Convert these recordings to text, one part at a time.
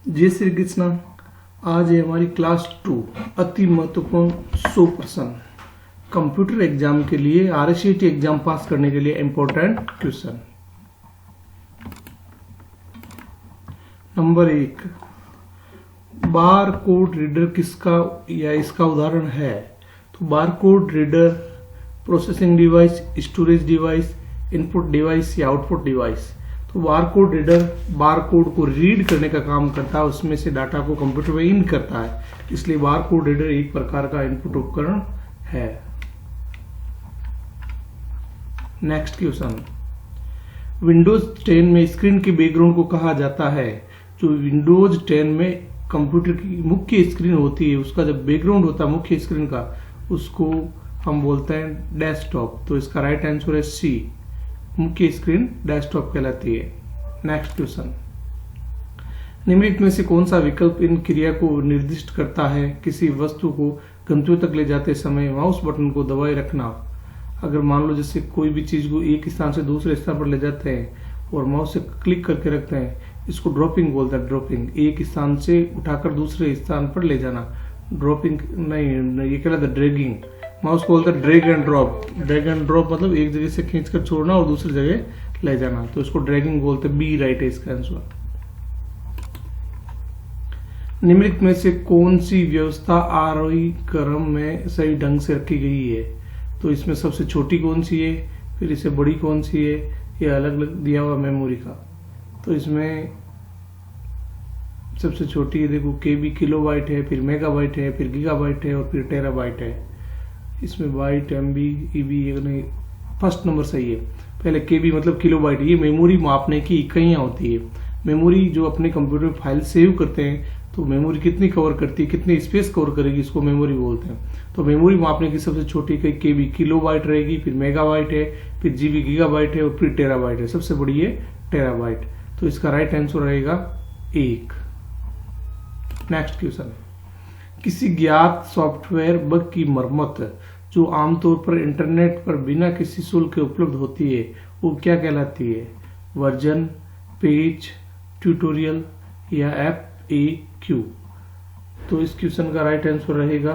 जय श्री कृष्ण। आज है हमारी क्लास 2 अति महत्वपूर्ण 100 प्रश्न कंप्यूटर एग्जाम के लिए आरएससीटी एग्जाम पास करने के लिए important question. Number 1, bar code reader किसका या इसका उदाहरण है? तो bar code reader processing device, storage device, input device या आउटपुट डिवाइस। तो bar code reader bar code को रीड करने का काम करता है, उसमें से डाटा को कंप्यूटर में इन करता है, इसलिए बार कोड रीडर एक प्रकार का इनपुट उपकरण है। नेक्स्ट क्वेश्चन, विंडोज 10 में स्क्रीन के बैकग्राउंड को कहा जाता है। जो विंडोज 10 में कंप्यूटर की मुख्य स्क्रीन होती है, उसका जब बैकग्राउंड होता है मुख्य स्क्रीन का, उसको हम बोलते हैं डेस्कटॉप। तो इसका राइट आंसर है सी, मुख्य स्क्रीन डेस्कटॉप कहलाती है। नेक्स्ट क्वेश्चन, निम्नलिखित में से कौन सा विकल्प इन क्रिया को निर्दिष्ट करता है? किसी वस्तु को गंतव्य तक ले जाते समय माउस बटन को दबाए रखना। अगर मान लो जैसे कोई भी चीज को एक स्थान से दूसरे स्थान पर ले जाते हैं और माउस से क्लिक करके रखते हैं, इसको ड्रॉपिंग बोलते हैं। ड्रॉपिंग, एक स्थान से उठाकर दूसरे स्थान पर ले जाना। ड्रॉपिंग नहीं, ये कहलाता है ड्रैगिंग। माउस को बोलते हैं drag and drop. Drag and drop मतलब एक जगह से खींचकर छोड़ना और दूसरी जगह ले जाना, तो इसको ड्रैगिंग बोलते हैं। बी राइट है इसका आंसर। निम्नलिखित में से कौन सी व्यवस्था आरोही क्रम में सही ढंग से रखी गई है? तो इसमें सबसे छोटी कौन सी है, फिर इससे बड़ी कौन सी है, ये अलग अलग दिया हुआ मेमोरी का। तो इसमें सबसे छोटी है, देखो केबी किलोबाइट है, फिर मेगाबाइट है, फिर गीगाबाइट है और फिर टेराबाइट है। इसमें बाइट, एमबी, ईबी नहीं, फर्स्ट नंबर सही है। पहले केबी मतलब किलोबाइट, ये मेमोरी मापने की इकाइयां होती है। मेमोरी जो अपने कंप्यूटर में फाइल सेव करते हैं, तो मेमोरी कितनी कवर करती है, कितनी स्पेस कवर करेगी, इसको मेमोरी बोलते हैं। तो मेमोरी मापने की सबसे छोटी इकाई केबी किलोबाइट रहेगी, फिर मेगाबाइट है, फिर जीबी गीगाबाइट है और फिर टेराबाइट है। सबसे बड़ी है टेराबाइट। तो इसका राइट आंसर रहेगा 1। नेक्स्ट क्वेश्चन, किसी ज्ञात सॉफ्टवेयर बग की मरम्मत जो आमतौर पर इंटरनेट पर बिना किसी शुल्क के उपलब्ध होती है, वो क्या कहलाती है? वर्जन, पेज, ट्यूटोरियल या FAQ। तो इस क्वेश्चन का राइट आंसर रहेगा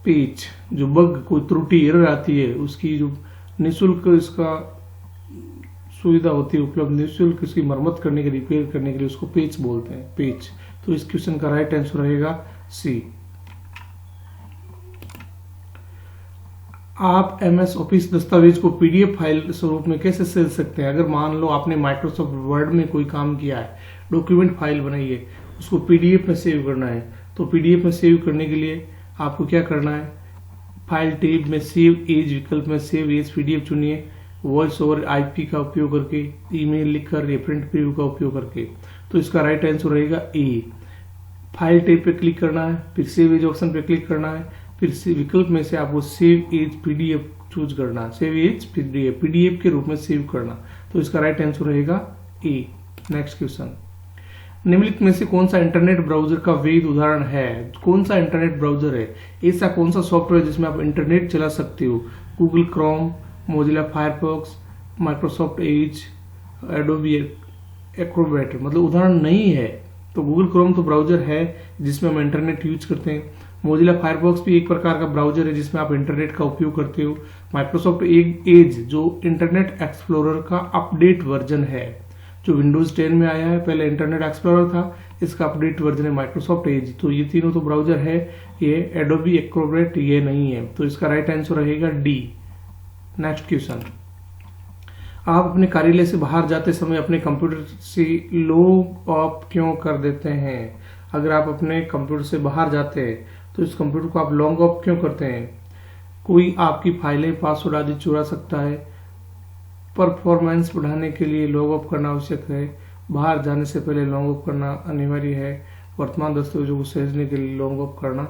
पेज। जो बग, कोई त्रुटि, एरर आती है, उसकी जो निःशुल्क इसका सुविधा होती है उपलब्ध, निःशुल्क इसकी मरम्मत करने के, रिपेयर करने के लिए, उसको पेज बोलते हैं, पेज। तो इस क्वेश्चन का राइट आंसर रहेगा सी। आप MS ऑफिस दस्तावेज को PDF फाइल स्वरूप में कैसे सेव सकते हैं? अगर मान लो आपने माइक्रोसॉफ्ट वर्ड में कोई काम किया है, डॉक्यूमेंट फाइल बनाई है, उसको PDF में सेव करना है, तो PDF में सेव करने के लिए आपको क्या करना है? फाइल टैब में सेव एज विकल्प में सेव एज PDF चुनिए, वॉइस ओवर IP का उपयोग करके, ईमेल लिखकर या प्रिंट प्रीव्यू का उपयोग करके। तो इसका राइट आंसर रहेगा ए। फाइल टैब पे क्लिक करना है, फिर सेव एज ऑप्शन पे क्लिक करना है, फिर विकल्प में से आपको सेव एज PDF चूज करना है। सेव एज PDF के रूप में सेव करना। तो इसका राइट आंसर रहेगा ए। नेक्स्ट क्वेश्चन, निम्नलिखित में से कौन सा इंटरनेट ब्राउजर का वैध उदाहरण है? कौन सा इंटरनेट ब्राउजर है? ऐसा कौन सा सॉफ्टवेयर जिसमें आप इंटरनेट चला सकते हो? Google Chrome, Mozilla Firefox, Microsoft Edge, Adobe Acrobat. मतलब उदाहरण नहीं है। तो गूगल क्रोम तो ब्राउजर है जिसमें हम इंटरनेट यूज करते हैं। मोजिला फायरफॉक्स भी एक प्रकार का ब्राउजर है जिसमें आप इंटरनेट का उपयोग करते हो। माइक्रोसॉफ्ट एज जो इंटरनेट एक्सप्लोरर का अपडेट वर्जन है, जो विंडोज 10 में आया है। पहले इंटरनेट एक्सप्लोरर था, इसका अपडेट वर्जन है माइक्रोसॉफ्ट एज। तो ये तीनों तो ब्राउजर है। ये एडोबी एक्रोबैट ये नहीं है। तो इसका राइट आंसर रहेगा डी। नेक्स्ट क्वेश्चन, आप अपने कार्यालय से बाहर जाते समय अपने कंप्यूटर से लॉग ऑफ क्यों कर देते हैं? अगर आप अपने कंप्यूटर से बाहर जाते हैं तो इस कंप्यूटर को आप लॉग ऑफ क्यों करते हैं? कोई आपकी फाइलें, पासवर्ड आदि चुरा सकता है। परफॉर्मेंस बढ़ाने के लिए लॉग ऑफ करना आवश्यक है। बाहर जाने से पहले लॉग ऑफ करना अनिवार्य है। वर्तमान दस्तावेजों को सहेजने के लिए लॉग ऑफ करना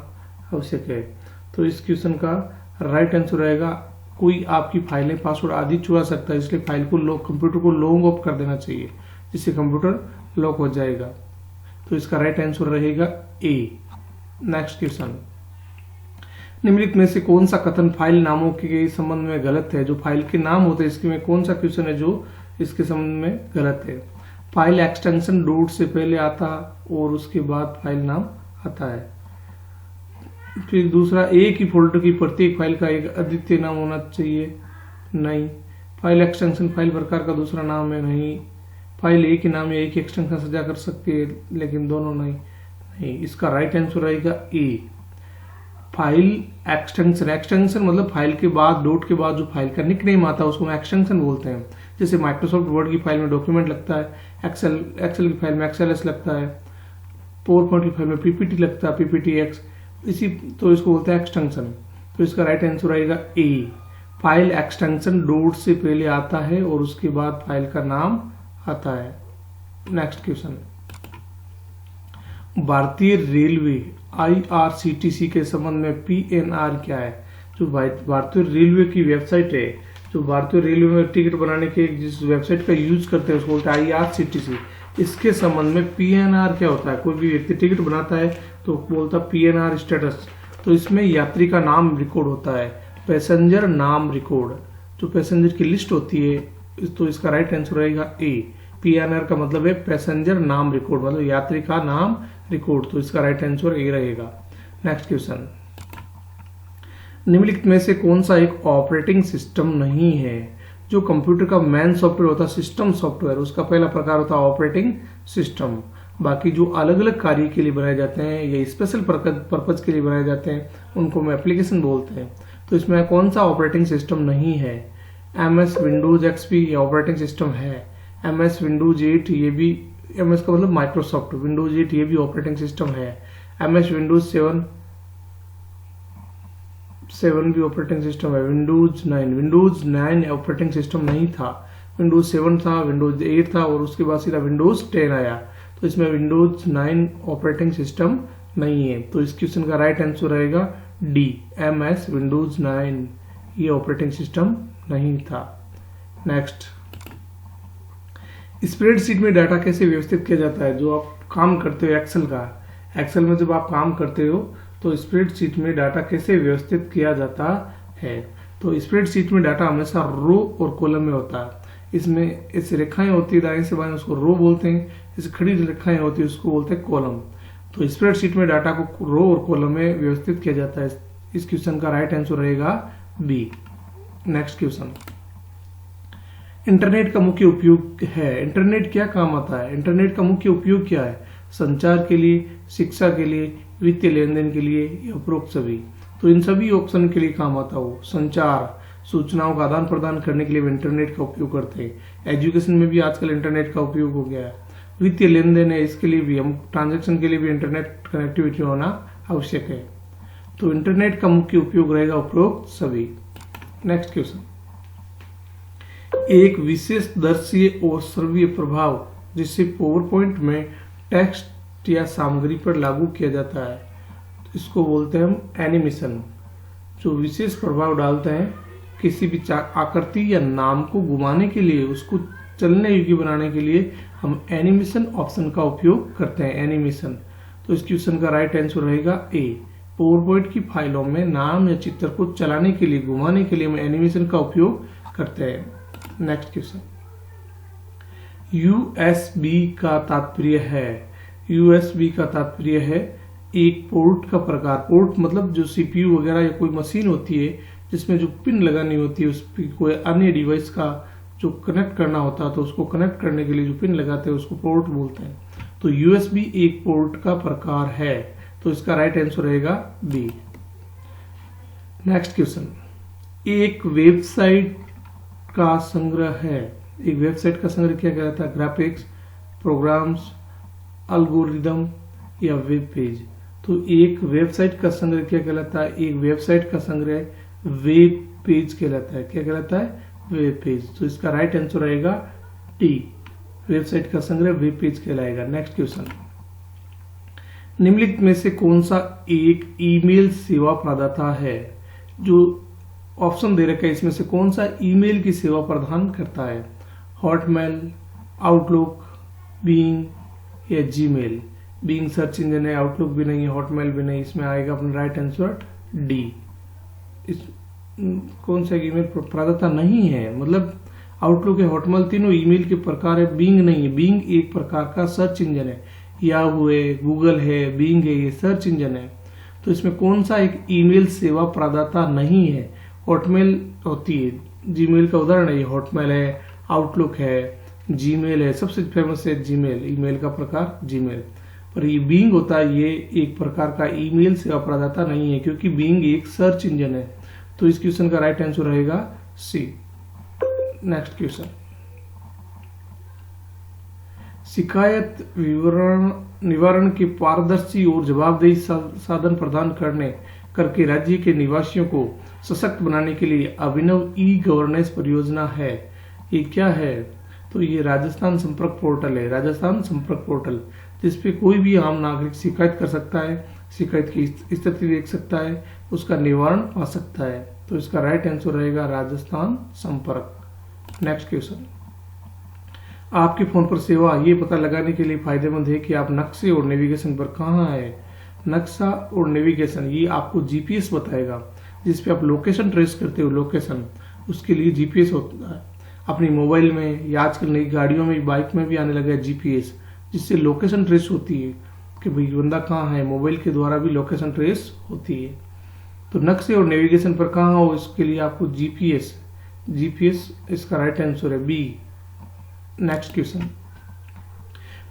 आवश्यक है। तो इस क्वेश्चन का राइट आंसर रहेगा कोई आपकी फाइलें, पासवर्ड आदि चुरा सकता है, इसलिए फाइल को कंप्यूटर को लॉग ऑफ कर देना चाहिए, जिससे कंप्यूटर लॉक हो जाएगा। तो इसका राइट आंसर रहेगा ए। नेक्स्ट क्वेश्चन, निम्नलिखित में से कौन सा कथन फाइल नामों के संबंध में गलत है? जो फाइल के नाम होते हैं इसके में कौन सा क्वेश्चन है जो इसके संबंध में गलत है? फाइल एक्सटेंशन डॉट से पहले आता और उसके बाद फाइल नाम आता है। फिर दूसरा, एक ही फोल्डर की प्रत्येक फाइल का एक अद्वितीय नाम होना चाहिए, नहीं। फाइल एक्सटेंशन फाइल प्रकार का दूसरा नाम है, नहीं। फाइल एक ही नाम या एक ही एक्सटेंशन सजा कर सकती है, लेकिन दोनों नहीं। इसका राइट आंसर रहेगा ए। फाइल एक्सटेंशन, एक्सटेंशन मतलब फाइल के बाद डॉट के बाद जो फाइल का निकनेम आता है उसको हम एक्सटेंशन बोलते हैं। जैसे माइक्रोसॉफ्ट वर्ड की फाइल में डॉक्यूमेंट लगता है, एक्सेल की फाइल में एक्सएलएस लगता है, पावरपॉइंट की फाइल में पीपीटी लगता है, पीपीटीएक्स, इसी तो इसको बोलते हैं एक्सटेंशन। तो इसका राइट आंसर आएगा ए। फाइल एक्सटेंशन डॉट से पहले आता है और उसके बाद फाइल का नाम आता है। नेक्स्ट क्वेश्चन, भारतीय रेलवे IRCTC के संबंध में PNR क्या है? जो भारतीय रेलवे की वेबसाइट है, जो भारतीय रेलवे में टिकट बनाने के जिस वेबसाइट का यूज करते हैं उसको बोलते हैं IRCTC। इसके संबंध में PNR क्या होता है? कोई भी व्यक्ति टिकट बनाता है तो बोलता है PNR स्टेटस। तो इसमें यात्री का नाम रिकॉर्ड होता है, पैसेंजर नाम रिकॉर्ड, जो पैसेंजर की लिस्ट होती है। तो इसका राइट आंसर रहेगा ए। PNR का मतलब है पैसेंजर नाम रिकॉर्ड, मतलब यात्री का नाम रिकॉर्ड। तो इसका राइट आंसर ए रहेगा। नेक्स्ट क्वेश्चन, निम्नलिखित में से कौन सा एक ऑपरेटिंग सिस्टम नहीं है? जो कंप्यूटर का मेन सॉफ्टवेयर होता है सिस्टम सॉफ्टवेयर, उसका पहला प्रकार होता है ऑपरेटिंग सिस्टम। बाकी जो अलग अलग कार्य के लिए बनाए जाते हैं या स्पेशल पर्पज के लिए बनाए जाते हैं उनको हम एप्लीकेशन बोलते हैं। तो इसमें कौन सा ऑपरेटिंग सिस्टम नहीं है? MS विंडोज XP ये ऑपरेटिंग सिस्टम है। MS विंडोज 8 ये भी, MS का मतलब माइक्रोसॉफ्ट विंडोज 8 ये भी ऑपरेटिंग सिस्टम है। MS विंडोज 7 भी ऑपरेटिंग सिस्टम है। विंडोज 9 ऑपरेटिंग सिस्टम नहीं था, विंडोज 7 था, विंडोज 8 था और उसके बाद सीधा विंडोज 10 आया। तो इसमें विंडोज 9 ऑपरेटिंग सिस्टम नहीं है। तो इस क्वेश्चन का राइट आंसर रहेगा डी, MS विंडोज 9 ये ऑपरेटिंग सिस्टम नहीं था। नेक्स्ट, स्प्रेडशीट में डाटा कैसे व्यवस्थित किया जाता है? जो आप काम करते हो एक्सेल में जब आप काम करते हो तो स्प्रेडशीट में डाटा कैसे व्यवस्थित किया जाता है? तो स्प्रेडशीट में डाटा हमेशा रो और कॉलम में होता है। इसमें ऐसे रेखाएं होती है दाएं से बाएं, उसको रो बोलते हैं। ऐसे खड़ी रेखाएं होती है उसको बोलते हैं कॉलम। तो स्प्रेडशीट में डाटा को रो और कॉलम में व्यवस्थित किया जाता है। इस क्वेश्चन का राइट आंसर रहेगा बी। नेक्स्ट क्वेश्चन, इंटरनेट का मुख्य उपयोग है। इंटरनेट क्या काम आता है? इंटरनेट का मुख्य उपयोग क्या है? संचार के लिए, शिक्षा के लिए, वित्तीय लेन देन के लिए या उपरोक्त सभी? तो इन सभी ऑप्शन के लिए काम आता हो। संचार, सूचनाओं का आदान प्रदान करने के लिए भी इंटरनेट का उपयोग करते हैं। एजुकेशन में भी आजकल इंटरनेट का उपयोग हो गया है। वित्तीय लेन देन है, इसके लिए भी हम ट्रांजेक्शन के लिए भी इंटरनेट कनेक्टिविटी होना आवश्यक है। तो इंटरनेट का मुख्य उपयोग रहेगा उपरोक्त सभी। नेक्स्ट क्वेश्चन, एक विशेष दृश्य और श्रव्य प्रभाव जिसे पावरपॉइंट में टेक्स्ट या सामग्री पर लागू किया जाता है इसको बोलते हैं हम एनिमेशन। जो विशेष प्रभाव डालते हैं किसी भी आकृति या नाम को घुमाने के लिए, उसको चलने योग्य बनाने के लिए हम एनिमेशन ऑप्शन का उपयोग करते हैं, एनिमेशन। तो इस क्वेश्चन का राइट आंसर रहेगा ए। पावरपॉइंट की फाइलों में नाम या चित्र को चलाने के लिए, घुमाने के लिए हम एनिमेशन का उपयोग करते हैं। नेक्स्ट क्वेश्चन, USB का तात्पर्य है। USB का तात्पर्य है एक पोर्ट का प्रकार। पोर्ट मतलब जो CPU वगैरह या कोई मशीन होती है जिसमें जो पिन लगानी होती है, उस पर कोई अन्य डिवाइस का जो कनेक्ट करना होता है तो उसको कनेक्ट करने के लिए जो पिन लगाते हैं उसको पोर्ट बोलते हैं। तो USB एक पोर्ट का प्रकार है। तो इसका राइट आंसर रहेगा बी। नेक्स्ट क्वेश्चन, एक वेबसाइट का संग्रह है। एक वेबसाइट का संग्रह क्या कहलाता है? ग्राफिक्स, प्रोग्राम्स, एल्गोरिदम या वेब पेज। तो एक वेबसाइट का संग्रह क्या कहलाता है? एक वेबसाइट का संग्रह वेब पेज कहलाता है। क्या कहलाता है? Web page. तो इसका राइट आंसर रहेगा टी, वेबसाइट का संग्रह वेब पेज कहलाएगा। नेक्स्ट क्वेश्चन, निम्नलिखित में से कौन सा एक ईमेल सेवा प्रदाता है? जो ऑप्शन दे रखा है इसमें से कौन सा ईमेल की सेवा प्रदान करता है? हॉटमेल, आउटलुक, बीइंग या जीमेल? बीइंग सर्च इंजन है, आउटलुक भी नहीं है, हॉटमेल भी नहीं, इसमें आएगा अपना राइट आंसर डी। इस कौन सा ईमेल प्रदाता नहीं है मतलब आउटलुक है, हॉटमेल, तीनों ईमेल के प्रकार है। बिंग नहीं है, बिंग एक प्रकार का सर्च इंजन है। याहू है, गूगल है, बिंग है, ये सर्च इंजन है। तो इसमें कौन सा एक ईमेल सेवा प्रदाता नहीं है? हॉटमेल होती है, जीमेल का उदाहरण है ये। हॉटमेल है, आउटलुक है, जीमेल है, सबसे फेमस है जीमेल, ईमेल का प्रकार जीमेल। पर ये बिंग होता है, ये एक प्रकार का ईमेल सेवा प्रदाता नहीं है, क्योंकि बिंग एक सर्च इंजन है। तो इस क्वेश्चन का राइट आंसर रहेगा सी। नेक्स्ट क्वेश्चन, शिकायत विवरण निवारण के पारदर्शी और जवाबदेही साधन प्रदान करके राज्य के निवासियों को सशक्त बनाने के लिए अभिनव ई गवर्नेंस परियोजना है। ये क्या है? तो ये राजस्थान संपर्क पोर्टल है, राजस्थान संपर्क पोर्टल, जिसपे कोई भी आम नागरिक शिकायत कर सकता है, शिकायत की स्थिति देख सकता है, उसका निवारण पा सकता है। तो इसका राइट आंसर रहेगा राजस्थान संपर्क। नेक्स्ट क्वेश्चन, आपके फोन पर सेवा ये पता लगाने के लिए फायदेमंद है कि आप नक्शे और नेविगेशन पर कहाँ है। नक्शा और नेविगेशन ये आपको जीपीएस बताएगा, जिसपे आप लोकेशन ट्रेस करते हो, लोकेशन, उसके लिए जीपीएस होता है। अपनी मोबाइल में या आजकल नई गाड़ियों में, बाइक में भी आने लगा है जीपीएस, जिससे लोकेशन ट्रेस होती है कि भाई बंदा कहाँ है। मोबाइल के द्वारा भी लोकेशन ट्रेस होती है। तो नक्शे और नेविगेशन पर कहाँ हो, इसके लिए आपको जीपीएस, इसका राइट आंसर है बी। नेक्स्ट क्वेश्चन,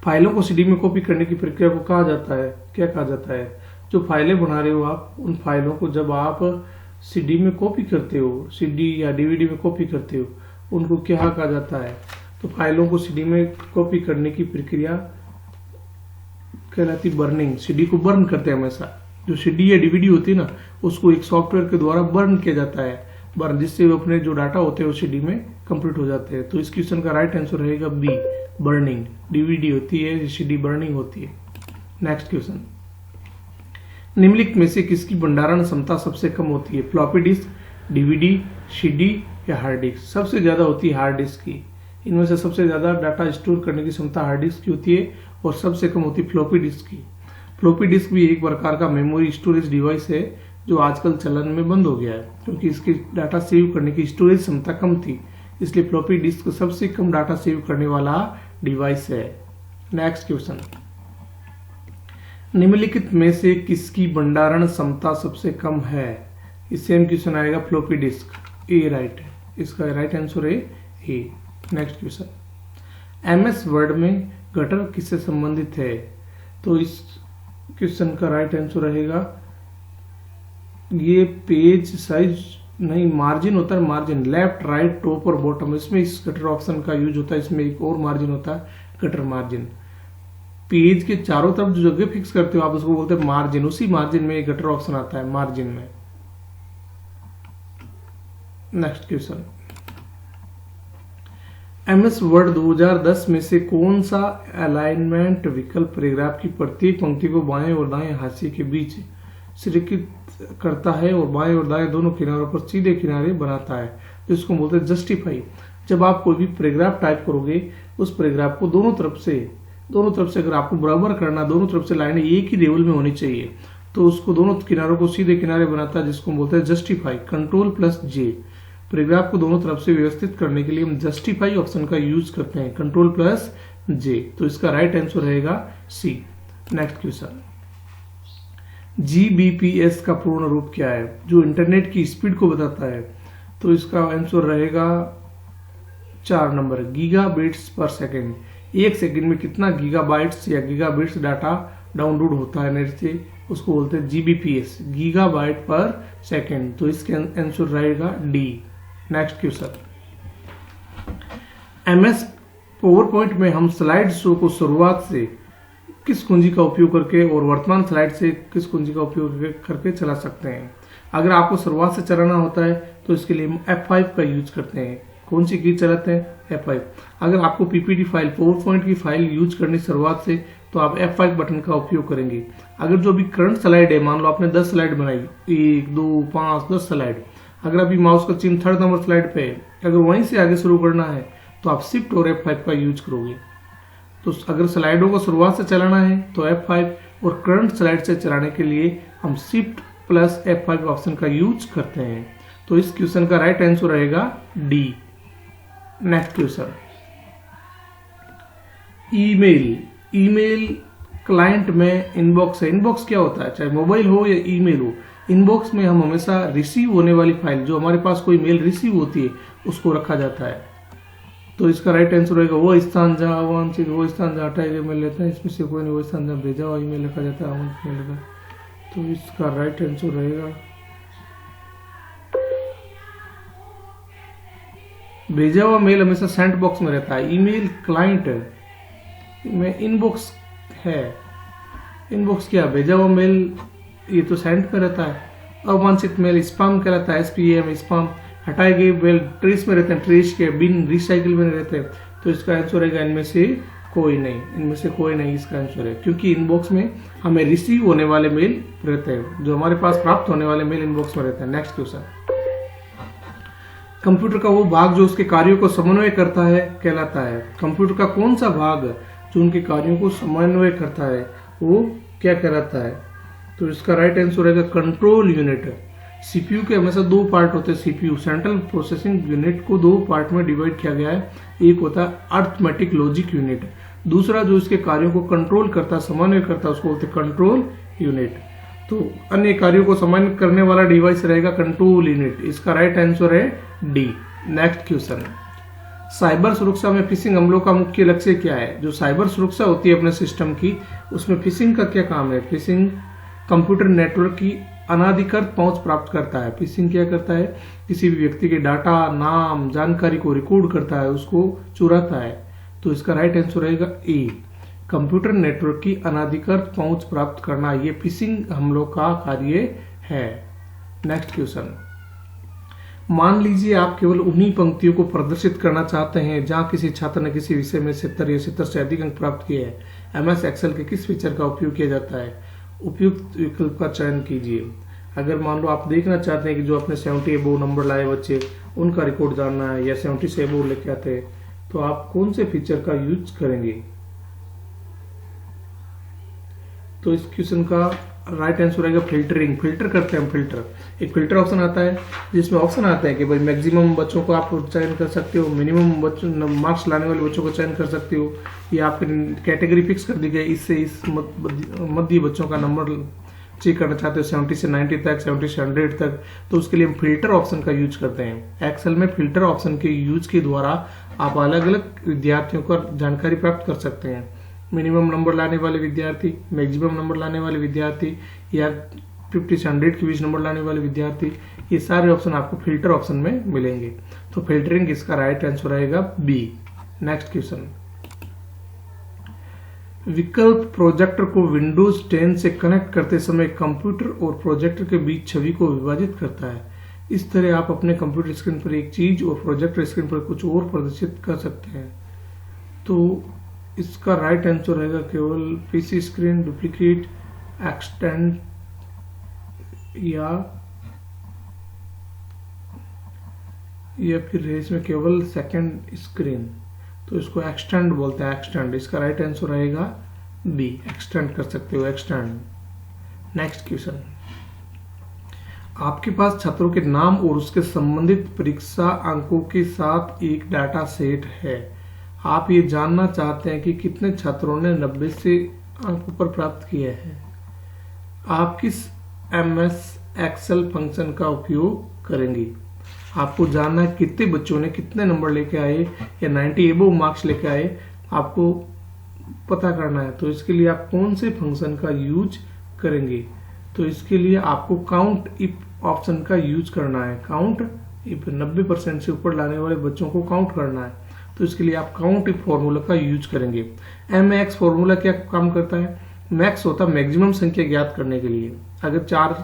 फाइलों को सीडी में कॉपी करने की प्रक्रिया को कहा जाता है, क्या कहा जाता है? जो फाइलें बना रहे हो आप, उन फाइलों को जब आप सीडी में कॉपी करते हो, सीडी या डीवीडी में कॉपी करते हो, उनको क्या कहा जाता है? तो फाइलों को सीडी में कॉपी करने की प्रक्रिया कहलाती बर्निंग। सीडी को बर्न करते हैं हमेशा। जो सीडी या डीवीडी होती है ना, उसको एक सॉफ्टवेयर के द्वारा बर्न किया जाता है, बर्न, जिससे वो अपने जो डाटा होते हैं वो सीडी में कंप्लीट हो जाते हैं। तो इस क्वेश्चन का राइट आंसर रहेगा बी, बर्निंग। डीवीडी होती है, सीडी बर्निंग होती है। नेक्स्ट क्वेश्चन, निम्नलिखित में से किसकी भंडारण क्षमता सबसे कम होती है? फ्लॉपी डिस्क, डीवीडी, सीडी या हार्ड डिस्क? सबसे ज्यादा होती है हार्ड डिस्क की। इनमें से सबसे ज्यादा डाटा स्टोर करने की क्षमता हार्ड डिस्क की होती है और सबसे कम होती है फ्लॉपी डिस्क की। फ्लॉपी डिस्क भी एक प्रकार का मेमोरी स्टोरेज डिवाइस है, जो आजकल चलन में बंद हो गया है, क्योंकि इसकी डाटा सेव करने की स्टोरेज क्षमता कम थी, इसलिए फ्लॉपी डिस्क सबसे कम डाटा सेव करने वाला डिवाइस है। नेक्स्ट क्वेश्चन, निम्नलिखित में से किसकी भंडारण क्षमता सबसे कम है? इस सेम क्वेश्चन आएगा फ्लॉपी डिस्क, ए राइट है, इसका राइट आंसर है ए। नेक्स्ट क्वेश्चन, एमएस वर्ड में गटर किससे संबंधित है? तो इस क्वेश्चन का राइट आंसर रहेगा, ये पेज साइज नहीं, मार्जिन होता है, मार्जिन, लेफ्ट, राइट, टॉप और बॉटम, इसमें इस गटर ऑप्शन का यूज होता है। इसमें एक और मार्जिन होता है, गटर मार्जिन। पेज के चारों तरफ जो जगह फिक्स करते हो आप, उसको बोलते हैं मार्जिन। उसी मार्जिन में एक गटर ऑप्शन आता है, मार्जिन में। नेक्स्ट क्वेश्चन, एमएस वर्ड 2010 में से कौन सा अलाइनमेंट विकल्प पैराग्राफ की प्रत्येक पंक्ति को बाएं और दाएं हाशिए के बीच संरेखित करता है और बाएं और दाएं दोनों किनारों पर सीधे किनारे बनाता है? तो इसको बोलते हैं जस्टिफाई। जब आप कोई भी पैराग्राफ टाइप करोगे, उस पैराग्राफ को दोनों तरफ से अगर आपको बराबर करना, दोनों तरफ से लाइनें एक ही लेवल में होनी चाहिए, तो उसको दोनों किनारों को सीधे किनारे बनाता है, जिसको बोलते हैं जस्टिफाई। Ctrl+J, पैराग्राफ को दोनों तरफ से व्यवस्थित करने के लिए हम जस्टिफाई ऑप्शन का यूज करते हैं, Ctrl+J। तो इसका राइट आंसर रहेगा सी। नेक्स्ट क्वेश्चन, GBPS का पूर्ण रूप क्या है? जो इंटरनेट की स्पीड को बताता है। तो इसका आंसर रहेगा 4 नंबर, गीगाबिट्स पर सेकेंड। एक सेकंड में कितना गीगाबाइट्स या गीगाबिट्स डाटा डाउनलोड होता है नेट से, उसको बोलते हैं GBPS, गीगाबाइट पर सेकेंड। तो इसका आंसर रहेगा D. Next question, MS PowerPoint में हम स्लाइड शो को शुरुआत से किस कुंजी का उपयोग करके और वर्तमान स्लाइड से किस कुंजी का उपयोग करके चला सकते हैं? अगर आपको शुरुआत से चलाना होता है तो इसके लिए हम F5 का यूज करते हैं। कौन सी की चलाते हैं? F5। अगर आपको PPT फाइल, पावरपॉइंट की फाइल यूज करनी शुरुआत से, तो आप F5 बटन का उपयोग करेंगे। अगर जो भी करंट स्लाइड है, मान लो आपने 10 स्लाइड बनाई, 1, 2, 5, 10 स्लाइड, अगर अभी माउस का चिन्ह 3rd नंबर स्लाइड पे है, अगर वहीं से आगे शुरू करना है तो आप शिफ्ट और F5 का यूज करोगे। तो अगर स्लाइडों को शुरुआत से चलाना है तो F5, और करंट स्लाइड से चलाने के लिए हम Shift+F5 ऑप्शन का यूज करते हैं। तो इस क्वेश्चन का राइट आंसर रहेगा D. Next question, email client में इनबॉक्स है। इनबॉक्स क्या होता है, चाहे मोबाइल हो या ईमेल हो, इनबॉक्स में हम हमेशा रिसीव होने वाली फाइल, जो हमारे पास कोई मेल रिसीव होती है, उसको रखा जाता है। तो इसका राइट आंसर रहेगा वो स्थान जहाँ अवांछित, वो स्थान जहाँ हटाए गए मेल रहते हैं, इसमें से कोई नहीं, वो स्थान जहाँ भेजा हुआ ईमेल रखा जाता है, अवांछित मेल का। तो इसका राइट आंसर रहेगा भेजा हुआ मेल हमेशा सेंट बॉक्स में रहता है। ईमेल क्लाइंट में इनबॉक्स है। इनबॉक्स क्या, भेजा हुआ मेल ये तो सेंड का रहता है। अवांछित मेल स्पैम कहलाता है, SPAM स्पैम। हटाए गए मेल ट्रेस में रहते हैं, ट्रेस के बिन रिसाइकिल में रहते हैं। तो इसका आंसर रहेगा इनमें से कोई नहीं, इनमें से कोई नहीं इसका आंसर है, क्योंकि इनबॉक्स में हमें रिसीव होने वाले मेल रहते हैं, जो हमारे पास प्राप्त होने वाले मेल इनबॉक्स में रहते हैं। नेक्स्ट क्वेश्चन, कंप्यूटर का वो भाग जो उसके कार्यों को समन्वय करता है कहलाता है। कंप्यूटर का कौन सा भाग जो उनके कार्यों को समन्वय करता है वो क्या कहलाता है? तो इसका राइट आंसर रहेगा कंट्रोल यूनिट। सीपीयू के हमेशा दो पार्ट होते हैं। सीपीयू सेंट्रल प्रोसेसिंग यूनिट को दो पार्ट में डिवाइड किया गया है। एक होता है अर्थमेटिक लॉजिक यूनिट, दूसरा जो इसके कार्यों को कंट्रोल करता है, समन्वय करता है, उसको बोलते हैं कंट्रोल यूनिट। तो अन्य कार्यों को समन्वय करने वाला डिवाइस रहेगा कंट्रोल यूनिट। इसका राइट आंसर है डी। नेक्स्ट क्वेश्चन, साइबर सुरक्षा में फिशिंग हमलों का मुख्य लक्ष्य क्या है? जो साइबर सुरक्षा होती है अपने सिस्टम की, उसमें फिशिंग का क्या काम है? फिशिंग कंप्यूटर नेटवर्क की अनाधिकृत पहुंच प्राप्त करता है। फिशिंग क्या करता है? किसी भी व्यक्ति के डाटा, नाम, जानकारी को रिकॉर्ड करता है, उसको चुराता है। तो इसका राइट आंसर रहेगा ए, कंप्यूटर नेटवर्क की अनाधिकृत पहुंच प्राप्त करना, ये फिशिंग हमलों का कार्य है। नेक्स्ट क्वेश्चन, मान लीजिए आप केवल उन्हीं पंक्तियों को प्रदर्शित करना चाहते हैं जहां किसी छात्र ने किसी विषय में 70 या 70 से अधिक अंक प्राप्त किए हैं। MS एक्सेल के किस फीचर का उपयोग किया जाता है? उपयुक्त विकल्प का चयन कीजिए। अगर मान लो आप देखना चाहते हैं कि जो अपने 70 अबोव नंबर लाए बच्चे, उनका रिकॉर्ड जानना है, या 70 से अबोव लेके आते हैं, तो आप कौन से फीचर का यूज करेंगे? तो इस क्वेश्चन का राइट आंसर रहेगा फिल्टरिंग। फिल्टर करते हैं हम। फिल्टर, एक फिल्टर ऑप्शन आता है जिसमें ऑप्शन आता है कि भाई मैक्सिमम बच्चों को आप चयन कर सकते हो, मिनिमम बच्चों मार्क्स लाने वाले बच्चों को चयन कर सकते हो, या आपकी कैटेगरी फिक्स कर दी गई, इससे इस मध्य बच्चों का नंबर चेक करना चाहते हो 70 से 90 तक, 70 से 100 तक, तो उसके लिए हम फिल्टर ऑप्शन का यूज करते हैं। एक्सेल में फिल्टर ऑप्शन के यूज के द्वारा आप अलग अलग विद्यार्थियों को जानकारी प्राप्त कर सकते हैं। मिनिमम नंबर लाने वाले विद्यार्थी, मैक्सिमम नंबर लाने वाले विद्यार्थी, या 50 से 100 के बीच नंबर लाने वाले विद्यार्थी, ये सारे ऑप्शन आपको फिल्टर ऑप्शन में मिलेंगे। तो फिल्टरिंग इसका राइट आंसर रहेगा बी। नेक्स्ट क्वेश्चन, विकल्प प्रोजेक्टर को विंडोज 10 से कनेक्ट करते समय कंप्यूटर और प्रोजेक्टर के बीच छवि को विभाजित करता है। इस तरह आप अपने कंप्यूटर स्क्रीन पर एक चीज और प्रोजेक्टर स्क्रीन पर कुछ और प्रदर्शित कर सकते हैं। तो इसका राइट आंसर रहेगा केवल पीसी स्क्रीन, डुप्लीकेट, एक्सटेंड, या फिर इसमें केवल सेकंड स्क्रीन। तो इसको एक्सटेंड बोलते हैं, एक्सटेंड। इसका राइट आंसर रहेगा बी, एक्सटेंड कर सकते हो, एक्सटेंड। नेक्स्ट क्वेश्चन, आपके पास छात्रों के नाम और उसके संबंधित परीक्षा अंकों के साथ एक डाटा सेट है। आप ये जानना चाहते हैं कि कितने छात्रों ने 90 से अंक पर प्राप्त किए हैं। आप किस MS एक्सेल फंक्शन का उपयोग करेंगे? आपको जानना है कितने बच्चों ने कितने नंबर लेके आए, या 90 अबोव मार्क्स लेके आए, आपको पता करना है। तो इसके लिए आप कौन से फंक्शन का यूज करेंगे? तो इसके लिए आपको काउंट इफ ऑप्शन का यूज करना है। काउंट इफ 90% से ऊपर लाने वाले बच्चों को काउंट करना है, तो इसके लिए आप काउंट इफ फॉर्मूला का यूज करेंगे। MAX फॉर्मूला क्या काम करता है? मैक्स होता है मैक्सिमम संख्या ज्ञात करने के लिए। अगर 4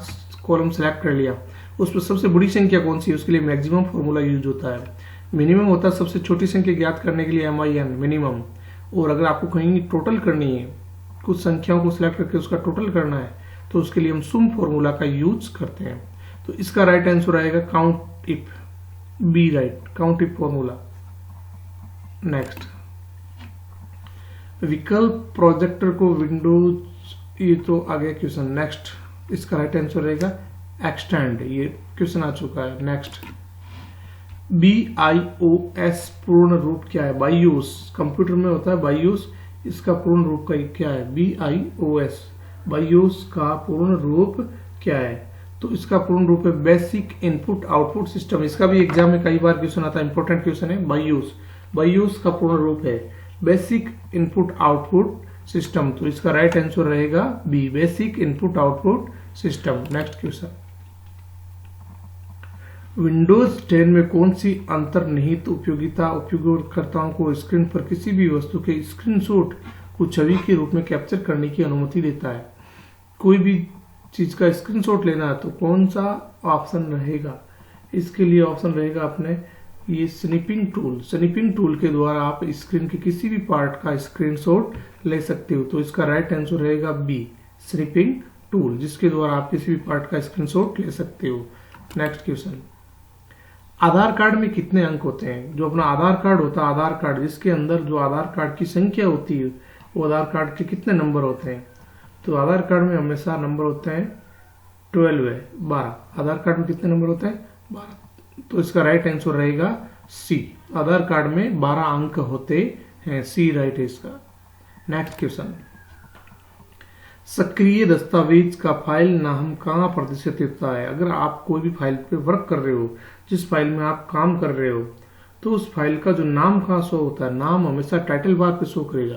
कॉलम सेलेक्ट कर लिया, उस पर सबसे बड़ी संख्या कौन सी है, उसके लिए मैक्सिमम फॉर्मूला यूज होता है। मिनिमम होता है सबसे छोटी संख्या ज्ञात करने के लिए MIN, मिनिमम। और अगर आपको कहीं टोटल करनी है, कुछ संख्याओं को सिलेक्ट करके उसका टोटल करना है, तो उसके लिए हम सुम फॉर्मूला का यूज करते हैं। तो इसका राइट आंसर आएगा count if, B right, count if formula. Next, विकल्प प्रोजेक्टर को विंडोज, ये तो आ गया क्वेश्चन। नेक्स्ट, इसका राइट आंसर रहेगा एक्सटेंड, ये क्वेश्चन आ चुका है। नेक्स्ट, BIOS पूर्ण रूप क्या है? बायोस, कंप्यूटर में होता है बायोस, इसका पूर्ण रूप का क्या है? BIOS, बायोस का पूर्ण रूप क्या है? तो इसका पूर्ण रूप है बेसिक इनपुट आउटपुट सिस्टम। इसका भी एग्जाम में कई बार क्वेश्चन आता है, इंपॉर्टेंट क्वेश्चन है। बायोस, बायोस का पूर्ण रूप है बेसिक इनपुट आउटपुट सिस्टम। तो इसका राइट आंसर रहेगा B, basic input output system. Next question, Windows 10 में कौन सी अंतर्निहित उपयोगिता उपयोगकर्ताओं को स्क्रीन पर किसी भी वस्तु के स्क्रीनशॉट को छवि के रूप में कैप्चर करने की अनुमति देता है? कोई भी चीज का स्क्रीनशॉट लेना है तो कौन सा ऑप्शन रहेगा? इसके लिए ऑप्शन रहेगा अपने ये स्निपिंग टूल। स्निपिंग टूल के द्वारा आप स्क्रीन के किसी भी पार्ट का स्क्रीनशॉट ले सकते हो। तो इसका राइट आंसर रहेगा बी, स्निपिंग टूल, जिसके द्वारा आप किसी भी पार्ट का स्क्रीनशॉट ले सकते हो। नेक्स्ट क्वेश्चन, आधार कार्ड में कितने अंक होते हैं? जो अपना आधार कार्ड होता है, आधार कार्ड जिसके अंदर जो आधार कार्ड की संख्या होती है, वो आधार कार्ड के कितने नंबर होते हैं? तो आधार कार्ड में हमेशा नंबर होते हैं 12 है, 12। आधार कार्ड में कितने नंबर होते हैं? 12। तो इसका राइट आंसर रहेगा सी, आधार कार्ड में 12 अंक होते हैं। सी राइट है इसका। नेक्स्ट क्वेश्चन, सक्रिय दस्तावेज का फाइल नाम कहाँ प्रदर्शित होता है? अगर आप कोई भी फाइल पे वर्क कर रहे हो, जिस फाइल में आप काम कर रहे हो, तो उस फाइल का जो नाम कहाँ शो होता है? नाम हमेशा टाइटल बार पे शो करेगा।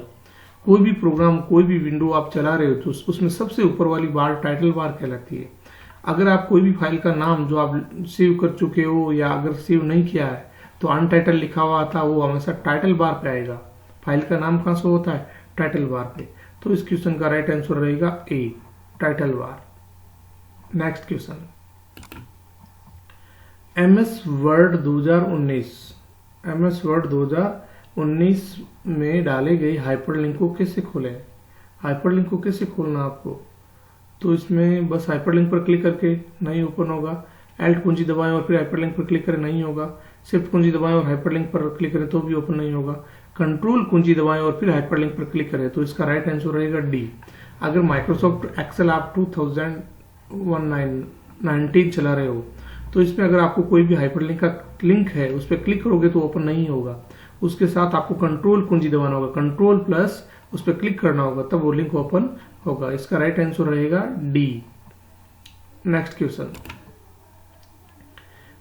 कोई भी प्रोग्राम, कोई भी विंडो आप चला रहे हो तो उसमें सबसे ऊपर वाली बार टाइटल बार कहलाती है। अगर आप कोई भी फाइल का नाम जो आप सेव कर चुके हो या अगर सेव नहीं किया है तो अनटाइटल लिखा हुआ आता है, वो हमेशा टाइटल बार पे आएगा। फाइल का नाम कहाँ शो होता है? टाइटल बार पे। तो इस क्वेश्चन का राइट आंसर रहेगा A, title bar. Next question, MS Word 2019 में डाले गए हाइपरलिंक को कैसे खोलें? हाइपरलिंक को कैसे खोलना आपको? तो इसमें बस हाइपरलिंक पर क्लिक करके नहीं ओपन होगा। Alt कुंजी दबाएं और फिर हाइपरलिंक पर क्लिक करें, नहीं होगा। शिफ्ट कुंजी दबाएं और हाइपरलिंक पर क्लिक करें तो भी ओपन नहीं होगा। कंट्रोल कुंजी दबाएं और फिर हाइपरलिंक पर क्लिक करें। तो इसका राइट आंसर रहेगा डी। अगर माइक्रोसॉफ्ट एक्सेल आप 2019 चला रहे हो तो इसमें अगर आपको कोई भी हाइपरलिंक का लिंक है उस पर क्लिक करोगे तो ओपन नहीं होगा। उसके साथ आपको कंट्रोल कुंजी दबाना होगा, कंट्रोल प्लस उस पर क्लिक करना होगा, तब वो लिंक ओपन होगा। इसका राइट आंसर रहेगा डी। नेक्स्ट क्वेश्चन,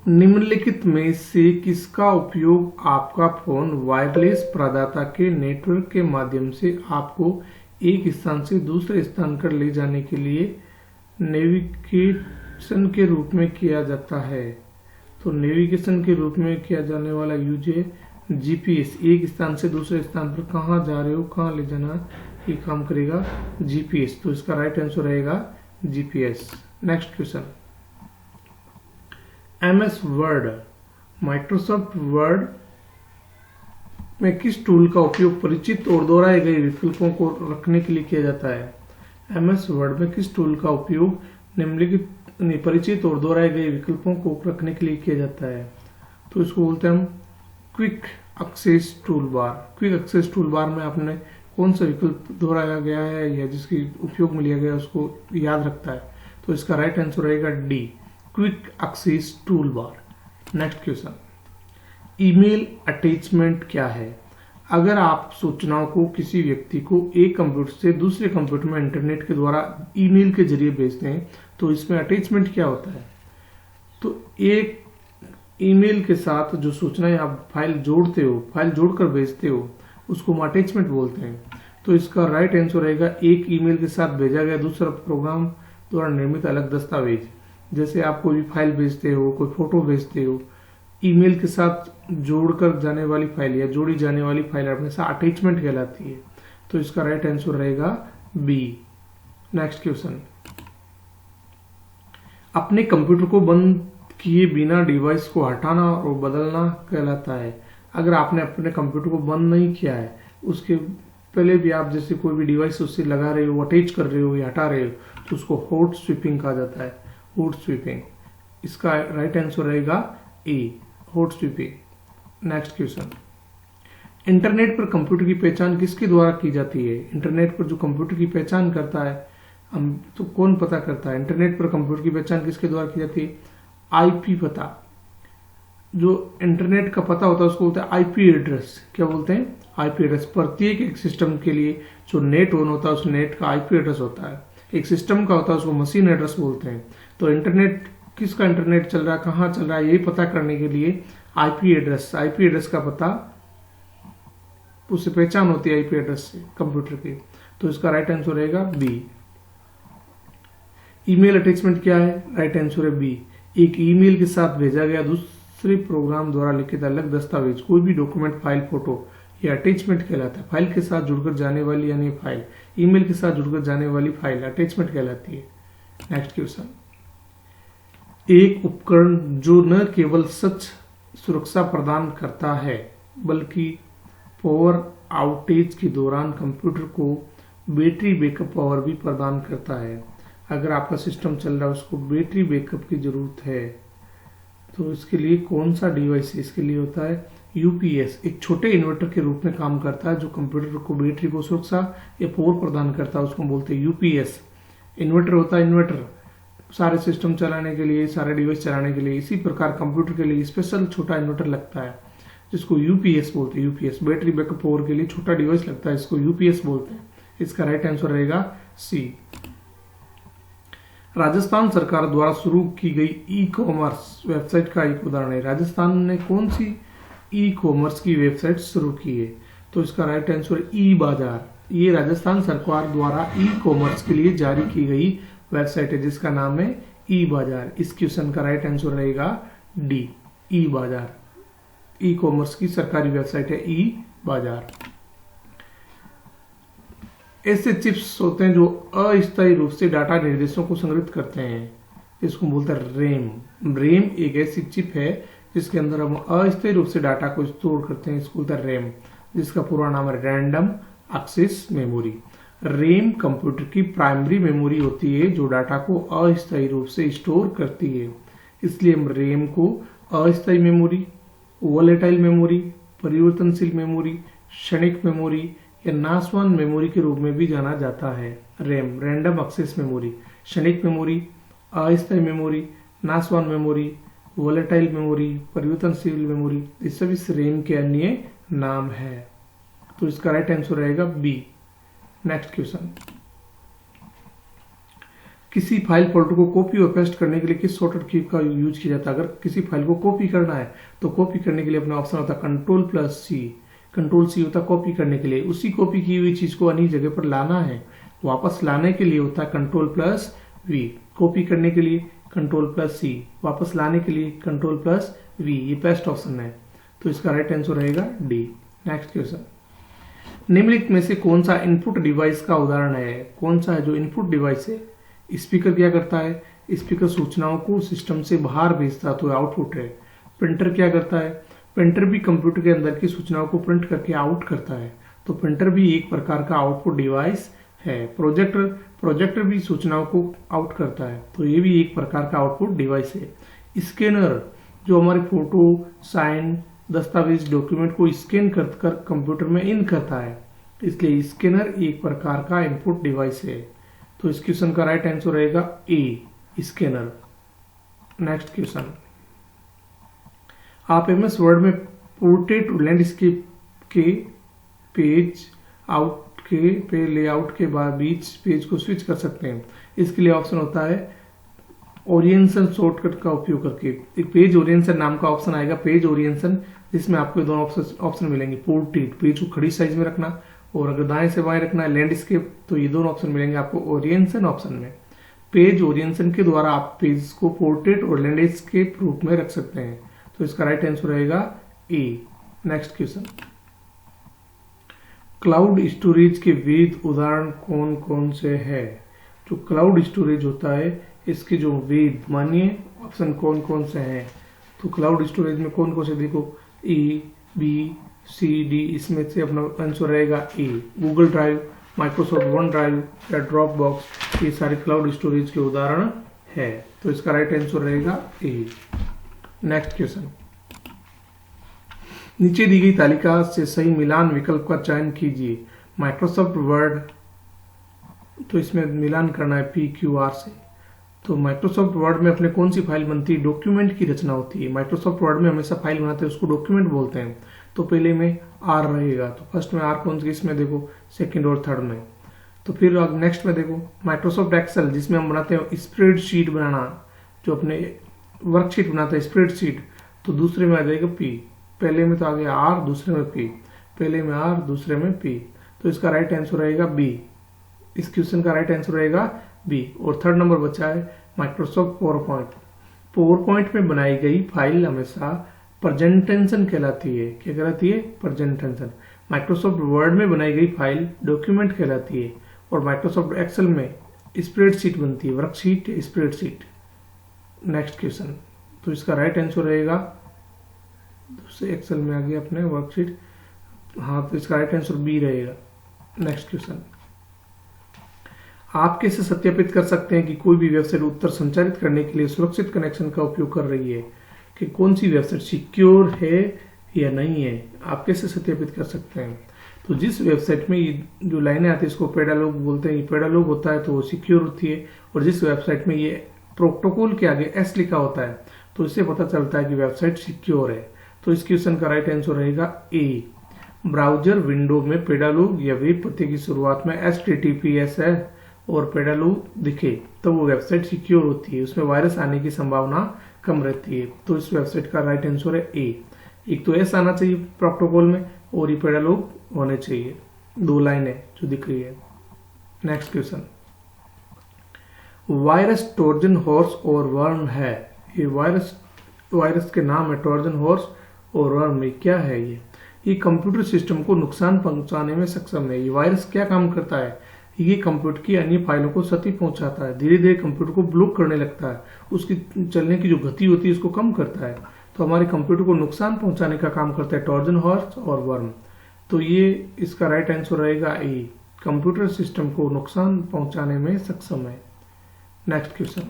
निम्नलिखित में से किसका उपयोग आपका फोन वायरलेस प्रदाता के नेटवर्क के माध्यम से आपको एक स्थान से दूसरे स्थान पर ले जाने के लिए नेविगेशन के रूप में किया जाता है? तो नेविगेशन के रूप में किया जाने वाला यूज है GPS। एक स्थान से दूसरे स्थान पर कहाँ जा रहे हो, कहाँ ले जाना, ये काम करेगा GPS। तो इसका राइट आंसर रहेगा GPS। Next question, MS word, Microsoft Word में किस टूल का उपयोग परिचित और दोहराए गए विकल्पों को रखने के लिए किया जाता है? MS वर्ड में किस टूल का उपयोग निम्नलिखित परिचित और दोहराए गए विकल्पों को रखने के लिए किया जाता है? तो इसको बोलते हैं हम quick access tool bar. Quick access tool bar में आपने कौन सा विकल्प दोहराया गया है या जिसकी उपयोग में लिया गया उसको याद रखता है। तो इसका राइट आंसर रहेगा D, quick access tool bar. Next question, email attachment क्या है? अगर आप सूचनाओं को किसी व्यक्ति को एक कंप्यूटर से दूसरे कंप्यूटर में इंटरनेट के द्वारा ईमेल के जरिए भेजते हैं तो इसमें अटैचमेंट क्या होता है? तो एक ईमेल के साथ जो सूचनाएं आप फाइल जोड़ते हो, फाइल जोड़कर भेजते हो, उसको हम अटैचमेंट बोलते हैं। तो इसका राइट आंसर रहेगा एक ईमेल के साथ भेजा गया दूसरा प्रोग्राम द्वारा निर्मित अलग दस्तावेज। जैसे आप कोई भी फाइल भेजते हो, कोई फोटो भेजते हो, ईमेल के साथ जोड़कर जाने वाली फाइल या जोड़ी जाने वाली फाइल हमेशा अटैचमेंट कहलाती है। तो इसका राइट आंसर रहेगा बी। नेक्स्ट क्वेश्चन, अपने कंप्यूटर को बंद किए बिना डिवाइस को हटाना और बदलना कहलाता है। अगर आपने अपने कंप्यूटर को बंद नहीं किया है, उसके पहले भी आप जैसे कोई भी डिवाइस उससे लगा रहे हो, अटैच कर रहे हो या हटा रहे हो, तो उसको हॉट स्वीपिंग कहा जाता है। हॉट स्वीपिंग, इसका राइट आंसर रहेगा A, hot sweeping. Next question, internet पर कंप्यूटर की पहचान किसके द्वारा की जाती है? इंटरनेट पर जो कंप्यूटर की पहचान करता है हम तो कौन पता करता है? इंटरनेट पर कंप्यूटर की पहचान किसके द्वारा की जाती है? IP पता, जो इंटरनेट का पता होता है उसको बोलते हैं आईपी एड्रेस। क्या बोलते हैं? IP address. प्रत्येक एक सिस्टम के लिए जो नेट ऑन होता है उस नेट का आईपी एड्रेस होता है। एक सिस्टम का होता है उसको मशीन एड्रेस बोलते हैं। तो इंटरनेट, किसका इंटरनेट चल रहा है, कहाँ चल रहा है, यही पता करने के लिए आईपी एड्रेस का पता, उससे पहचान होती है आईपी एड्रेस से कंप्यूटर की। तो इसका राइट आंसर रहेगा बी। ईमेल अटैचमेंट क्या है? राइट आंसर है बी। एक ईमेल के साथ भेजा गया दूसरे प्रोग्राम द्वारा लिखित अलग दस्तावेज, कोई भी डॉक्यूमेंट, फाइल, फोटो, ये अटैचमेंट कहलाता है। फाइल के साथ जुड़कर जाने वाली यानी फाइल, ईमेल के साथ जुड़कर जाने वाली फाइल अटैचमेंट कहलाती है। नेक्स्ट क्वेश्चन, एक उपकरण जो न केवल सच सुरक्षा प्रदान करता है बल्कि पावर आउटेज के दौरान कंप्यूटर को बैटरी बैकअप पावर भी प्रदान करता है। अगर आपका सिस्टम चल रहा है उसको बैटरी बैकअप की जरूरत है तो इसके लिए कौन सा डिवाइस है? इसके लिए होता है यूपीएस। एक छोटे इन्वर्टर के रूप में काम करता है जो कंप्यूटर को बैटरी को सुरक्षा या पावर प्रदान करता है, उसको बोलते हैं यूपीएस। इन्वर्टर होता है इन्वर्टर सारे सिस्टम चलाने के लिए, सारे डिवाइस चलाने के लिए। इसी प्रकार कंप्यूटर के लिए स्पेशल छोटा इन्वर्टर लगता है जिसको यूपीएस बोलते हैं। यूपीएस बैटरी बैकअप पावर के लिए छोटा डिवाइस लगता है, इसको यूपीएस बोलते हैं। इसका राइट आंसर रहेगा सी। राजस्थान सरकार द्वारा शुरू की गई ई कॉमर्स वेबसाइट का एक उदाहरण है। राजस्थान ने कौन सी ई कॉमर्स की वेबसाइट शुरू की है? तो इसका राइट आंसर ई बाजार। ये राजस्थान सरकार द्वारा ई कॉमर्स के लिए जारी की गई वेबसाइट है जिसका नाम है ई बाजार। इस क्वेश्चन का राइट आंसर रहेगा डी, ई बाजार। ई कॉमर्स की सरकारी वेबसाइट है ई बाजार। ऐसे चिप्स होते हैं जो अस्थायी रूप से डाटा निर्देशों को संग्रहित करते हैं, इसको बोलते हैं रैम। रैम एक ऐसी चिप है जिसके अंदर हम अस्थायी रूप से डाटा को स्टोर करते हैं, इसको बोलते हैं रैम, जिसका पूरा नाम है random access memory. RAM computer की प्राइमरी मेमोरी होती है जो डाटा को अस्थायी रूप से स्टोर करती है। इसलिए हम रैम को अस्थायी मेमोरी, वोलेटाइल मेमोरी, परिवर्तनशील मेमोरी, क्षणिक मेमोरी या नाशवान मेमोरी के रूप में भी जाना जाता है। रैम, रैंडम एक्सेस मेमोरी, क्षणिक मेमोरी, अस्थायी मेमोरी, नाशवान मेमोरी, वोलेटाइल मेमोरी, परिवर्तनशील मेमोरी, ये सभी रैम के अन्य नाम है। तो इसका राइट आंसर रहेगा बी। नेक्स्ट क्वेश्चन, किसी फाइल फोल्डर को कॉपी और पेस्ट करने के लिए किस शॉर्टकट की का यूज किया जाता है? अगर किसी फाइल को कॉपी करना है तो कॉपी करने के लिए अपना ऑप्शन होता है कंट्रोल+C। कंट्रोल+C होता है कॉपी करने के लिए। उसी कॉपी की हुई चीज को अन्य जगह पर लाना है, वापस लाने के लिए होता है कंट्रोल+V। कॉपी करने के लिए कंट्रोल+C, वापस लाने के लिए कंट्रोल+V। ये पेस्ट ऑप्शन है, तो इसका राइट आंसर रहेगा डी। नेक्स्ट क्वेश्चन, निम्नलिखित में से कौन सा इनपुट डिवाइस का उदाहरण है? कौन सा है जो इनपुट डिवाइस है? स्पीकर क्या करता है? स्पीकर सूचनाओं को सिस्टम से बाहर भेजता है तो आउटपुट है। प्रिंटर क्या करता है? प्रिंटर भी कंप्यूटर के अंदर की सूचनाओं को प्रिंट करके आउट करता है, तो प्रिंटर भी एक प्रकार का आउटपुट डिवाइस है। प्रोजेक्टर भी सूचनाओं को आउट करता है, तो ये भी एक प्रकार का आउटपुट डिवाइस है। स्कैनर जो हमारे फोटो, साइन, दस्तावेज, डॉक्यूमेंट को स्कैन कर कंप्यूटर में इन करता है, इसलिए स्कैनर एक प्रकार का इनपुट डिवाइस है। तो इस क्वेश्चन का राइट आंसर रहेगा ए, स्कैनर। नेक्स्ट क्वेश्चन, आप एमएस वर्ड में पोर्ट्रेट लैंडस्केप के पेज आउट के लेआउट के बाद बीच पेज को स्विच कर सकते हैं। इसके लिए ऑप्शन होता है ओरिएंटेशन शॉर्टकट का उपयोग करके। एक पेज ओरिएंटेशन नाम का ऑप्शन आएगा, पेज ओरिएंटेशन, जिसमें आपको दोनों ऑप्शन मिलेंगे। पोर्ट्रेट, पेज को खड़ी साइज में रखना, और अगर दाएं से बाएं रखना है लैंडस्केप, तो ये दोनों ऑप्शन मिलेंगे आपको ओरिएंटेशन ऑप्शन में। पेज ओरिएंटेशन के द्वारा आप पेज को पोर्ट्रेट और लैंडस्केप रूप में रख सकते हैं, तो इसका राइट आंसर रहेगा ए। नेक्स्ट क्वेश्चन, क्लाउड स्टोरेज के वैध उदाहरण कौन कौन से है? जो क्लाउड स्टोरेज होता है इसके जो वैध मानिए ऑप्शन कौन कौन से हैं? तो क्लाउड स्टोरेज में कौन कौन से देखो, ए, बी, सी, डी, इसमें से अपना आंसर रहेगा A. Google Drive, Microsoft One Drive या ड्रॉप बॉक्स, ये सारे क्लाउड स्टोरेज के उदाहरण है, तो इसका राइट आंसर रहेगा ए। नेक्स्ट क्वेश्चन, नीचे दी गई तालिका से सही मिलान विकल्प का चयन कीजिए। माइक्रोसॉफ्ट वर्ड, तो इसमें मिलान करना है PQR से। तो माइक्रोसॉफ्ट वर्ड में अपने कौन सी फाइल बनती है? डॉक्यूमेंट की रचना होती है। माइक्रोसॉफ्ट वर्ड में हमेशा फाइल बनाते हैं उसको डॉक्यूमेंट बोलते हैं। तो पहले में आर रहेगा, तो फर्स्ट में आर कौन सी, इसमें देखो सेकंड और थर्ड में। तो फिर नेक्स्ट में देखो माइक्रोसॉफ्ट एक्सेल जिसमें हम बनाते हैं स्प्रेडशीट बनाना, जो अपने वर्कशीट बनाते हैं स्प्रेडशीट, तो दूसरे में आ जाएगा पी। पहले में तो आ गया आर, दूसरे में पी, पहले में आर दूसरे में पी, तो इसका राइट आंसर रहेगा बी। इस क्वेश्चन का राइट आंसर रहेगा बी। और थर्ड नंबर बचा है Microsoft power point. Power point में बनाई गई फाइल हमेशा प्रेजेंटेशन कहलाती है। क्या कहलाती है? प्रेजेंटेशन। माइक्रोसॉफ्ट वर्ड में बनाई गई फाइल डॉक्यूमेंट कहलाती है। और माइक्रोसॉफ्ट एक्सेल में स्प्रेडशीट बनती है, वर्कशीट स्प्रेडशीट। नेक्स्ट क्वेश्चन, तो इसका राइट आंसर रहेगा, दूसरे एक्सेल में आ गया अपने वर्कशीट, हाँ, तो इसका राइट आंसर बी रहेगा। नेक्स्ट क्वेश्चन, आप कैसे सत्यापित कर सकते हैं कि कोई भी वेबसाइट उत्तर संचारित करने के लिए सुरक्षित कनेक्शन का उपयोग कर रही है, कि कौन सी वेबसाइट सिक्योर है या नहीं है? आप कैसे सत्यापित कर सकते हैं? तो जिस वेबसाइट में ये जो लाइनें आती है इसको पेडालॉग बोलते हैं, ये पेडालॉग होता है तो वो सिक्योर होती है। और जिस वेबसाइट में ये प्रोटोकॉल के आगे एस लिखा होता है तो इससे पता चलता है कि वेबसाइट सिक्योर है। तो इस क्वेश्चन का राइट आंसर रहेगा ए। ब्राउजर विंडो में पेडालॉग या वेब पते की शुरुआत में HTTPS है और पेडालॉग दिखे तो वो वेबसाइट सिक्योर होती है, उसमें वायरस आने की संभावना कम रहती है। तो इस वेबसाइट का राइट आंसर है ए। एक तो एस आना चाहिए प्रोटोकॉल में और ये पेडालॉग होने चाहिए, दो लाइनें जो दिख रही है। Next question, virus Trojan horse और वर्म है। ये वायरस के नाम है ट्रोजन हॉर्स और वर्म। में क्या है ये कंप्यूटर सिस्टम को नुकसान पहुंचाने में सक्षम है। ये वायरस क्या काम करता है? ये कंप्यूटर की अन्य फाइलों को क्षति पहुंचाता है, धीरे धीरे कंप्यूटर को ब्लॉक करने लगता है, उसकी चलने की जो गति होती है उसको कम करता है। तो हमारे कंप्यूटर को नुकसान पहुंचाने का काम करता है ट्रोजन हॉर्स और वर्म। तो ये इसका राइट आंसर रहेगा ए, कंप्यूटर सिस्टम को नुकसान पहुंचाने में सक्षम है। नेक्स्ट क्वेश्चन,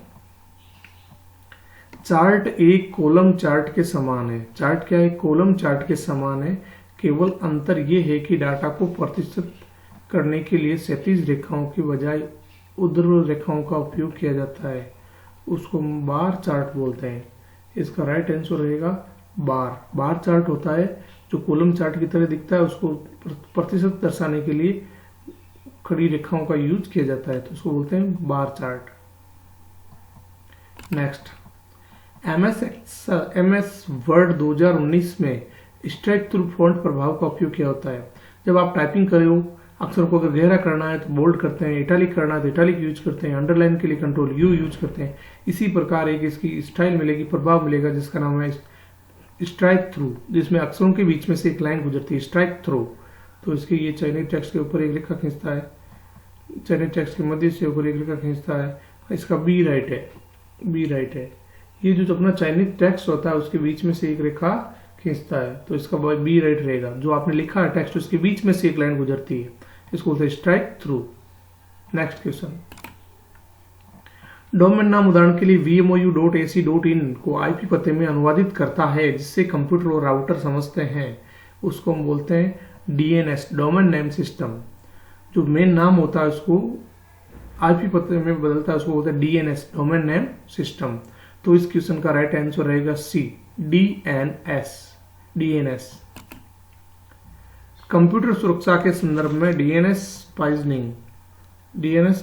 चार्ट एक कॉलम चार्ट के समान है। चार्ट क्या है? कॉलम चार्ट के समान है, केवल अंतर यह है कि डाटा को प्रतिशत करने के लिए क्षैतिज रेखाओं की बजाय ऊर्ध्वाधर रेखाओं का उपयोग किया जाता है, उसको बार चार्ट बोलते हैं। इसका राइट आंसर रहेगा बार चार्ट होता है जो कॉलम चार्ट की तरह दिखता है, उसको प्रतिशत दर्शाने के लिए खड़ी रेखाओं का यूज किया जाता है, तो उसको बोलते हैं bar chart. Next, MS Word 2019 में स्ट्राइक थ्रू फॉन्ट प्रभाव का उपयोग किया होता है। जब आप टाइपिंग कर रहे हो, अक्षर को अगर गहरा करना है तो बोल्ड करते हैं, इटैलिक करना है तो इटैलिक यूज करते हैं, अंडरलाइन के लिए कंट्रोल यू यूज करते हैं। इसी प्रकार एक इसकी स्टाइल मिलेगी, प्रभाव मिलेगा, जिसका नाम है स्ट्राइक थ्रू, जिसमें अक्षरों के बीच में से एक लाइन गुजरती है, स्ट्राइक थ्रू। तो इसके ये चयनित टेक्स्ट के ऊपर एक रेखा खींचता है, चयनित टेक्स्ट के मध्य से ऊपर एक रेखा खींचता है। इसका बी राइट है। ये जो अपना चयनित टेक्स्ट होता है उसके बीच में से एक रेखा खींचता है, तो इसका बी राइट रहेगा। जो आपने लिखा है टेक्स्ट उसके बीच में से एक लाइन गुजरती है, इसको बोलते हैं strike through. Next question, domain नाम उदाहरण के लिए vmou.ac.in को IP पते में अनुवादित करता है, जिससे कंप्यूटर और राउटर समझते हैं, उसको हम बोलते हैं DNS, डोमेन नेम सिस्टम। जो मेन नाम होता है उसको IP पते में बदलता है, उसको बोलते हैं DNS, डोमेन नेम सिस्टम। तो इस क्वेश्चन का राइट आंसर रहेगा सी, DNS। कंप्यूटर सुरक्षा के संदर्भ में DNS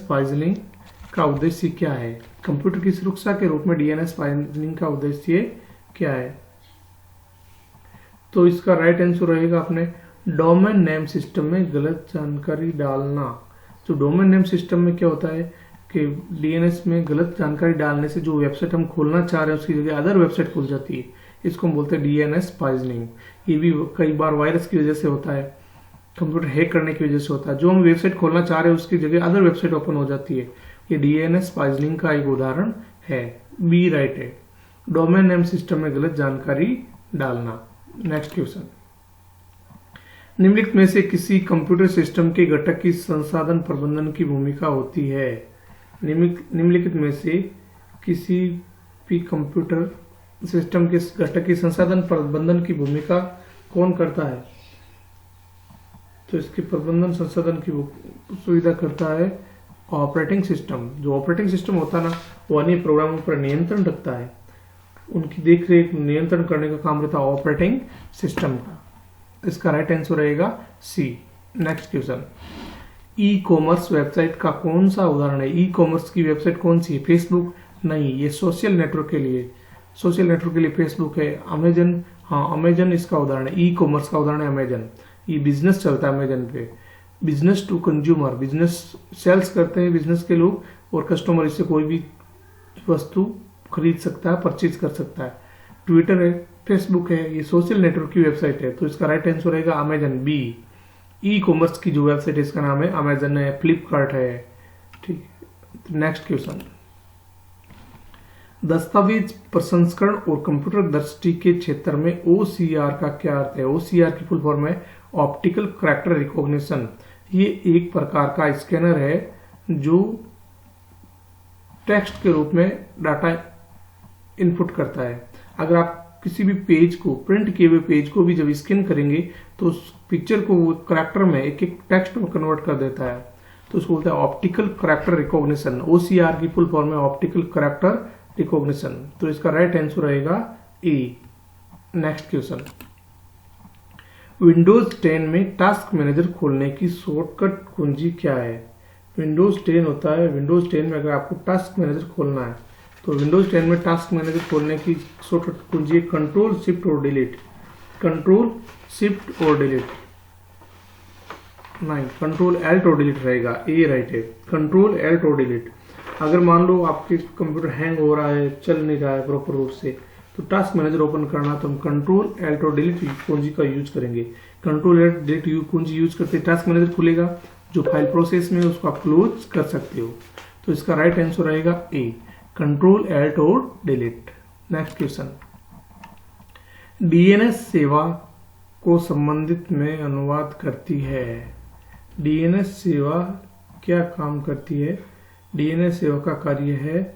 पाइजनिंग का उद्देश्य क्या है? कंप्यूटर की सुरक्षा के रूप में DNS पाइजनिंग का उद्देश्य क्या है? तो इसका राइट आंसर रहेगा अपने डोमेन नेम सिस्टम में गलत जानकारी डालना। जो डोमेन नेम सिस्टम में क्या होता है कि DNS में गलत जानकारी डालने से जो वेबसाइट हम खोलना चाह रहे हैं उसकी जगह अदर वेबसाइट खुल जाती है, इसको हम बोलते हैं DNS पाइजनिंग। ये भी कई बार वायरस की वजह से होता है, कंप्यूटर हैक करने की वजह से होता है। जो हम वेबसाइट खोलना चाह रहे हैं उसकी जगह अदर वेबसाइट ओपन हो जाती है, ये DNS पाइजनिंग का एक उदाहरण है। बी राइट है, डोमेन नेम सिस्टम में गलत जानकारी डालना। नेक्स्ट क्वेश्चन, निम्नलिखित में से किसी कंप्यूटर सिस्टम के घटक की संसाधन प्रबंधन की भूमिका होती है? निम्नलिखित में से किसी भी कंप्यूटर सिस्टम के घटक की संसाधन प्रबंधन की भूमिका कौन करता है? तो इसके प्रबंधन संसाधन की सुविधा करता है ऑपरेटिंग सिस्टम, जो ऑपरेटिंग सिस्टम होता है ना, वो अन्य प्रोग्रामों पर नियंत्रण रखता है, उनकी देख रेख नियंत्रण करने का काम रहता है ऑपरेटिंग सिस्टम का। इसका राइट आंसर रहेगा C. Next question, e commerce website का कौन सा उदाहरण है? ई कॉमर्स की वेबसाइट कौन सी है? फेसबुक? नहीं, ये सोशल नेटवर्क के लिए, सोशल नेटवर्क के लिए फेसबुक है। अमेजन? हाँ, अमेजन इसका उदाहरण है, ई कॉमर्स का उदाहरण है अमेजन। ये बिजनेस चलता है अमेजन पे, business to consumer, business sales करते हैं बिजनेस के लोग, और कस्टमर इससे कोई भी वस्तु खरीद सकता है, परचेज कर सकता है। ट्विटर है, फेसबुक है, ये सोशल नेटवर्क की वेबसाइट है। तो इसका राइट आंसर रहेगा अमेजन, बी। ई कॉमर्स की जो वेबसाइट है इसका नाम है अमेजन है, फ्लिपकार्ट है। ठीक है, नेक्स्ट क्वेश्चन, दस्तावेज प्रसंस्करण और कंप्यूटर दृष्टि के क्षेत्र में OCR का क्या अर्थ है? OCR की फुल फॉर्म है ऑप्टिकल कैरेक्टर रिकॉग्निशन। ये एक प्रकार का स्कैनर है जो टेक्स्ट के रूप में डाटा इनपुट करता है। अगर आप किसी भी पेज को, प्रिंट किए हुए पेज को भी जब स्कैन करेंगे तो उस पिक्चर को वो कैरेक्टर में, एक एक टेक्स्ट में कन्वर्ट कर देता है, तो उसको बोलते हैं ऑप्टिकल कैरेक्टर रिकॉग्निशन। OCR की फुल फॉर्म है ऑप्टिकल कैरेक्टर रिकॉग्निशन। तो इसका राइट आंसर रहेगा ए। नेक्स्ट क्वेश्चन, विंडोज 10 में टास्क मैनेजर खोलने की शॉर्टकट कुंजी क्या है? विंडोज 10 होता है, विंडोज 10 में अगर आपको टास्क मैनेजर खोलना है तो विंडोज 10 में टास्क मैनेजर खोलने की शॉर्टकट कुंजी कंट्रोल शिफ्ट और डिलीट। कंट्रोल शिफ्ट और डिलीट नहीं, कंट्रोल एल्ट और डिलीट रहेगा, ए राइट है, कंट्रोल एल्ट और डिलीट। अगर मान लो आपके कंप्यूटर हैंग हो रहा है, चल नहीं रहा है प्रॉपर रूप से, तो टास्क मैनेजर ओपन करना तो हम कंट्रोल एल्ट और डिलीट कुंजी का यूज करेंगे। कंट्रोल एल्ट डिलीट कुंजी यूज करते टास्क मैनेजर खुलेगा, जो फाइल प्रोसेस में उसको आप क्लोज कर सकते हो। तो इसका राइट आंसर रहेगा ए, कंट्रोल एल्ट और डिलीट। नेक्स्ट क्वेश्चन, DNS सेवा को संबंधित में अनुवाद करती है। DNS सेवा क्या काम करती है? DNS सेवा का कार्य है,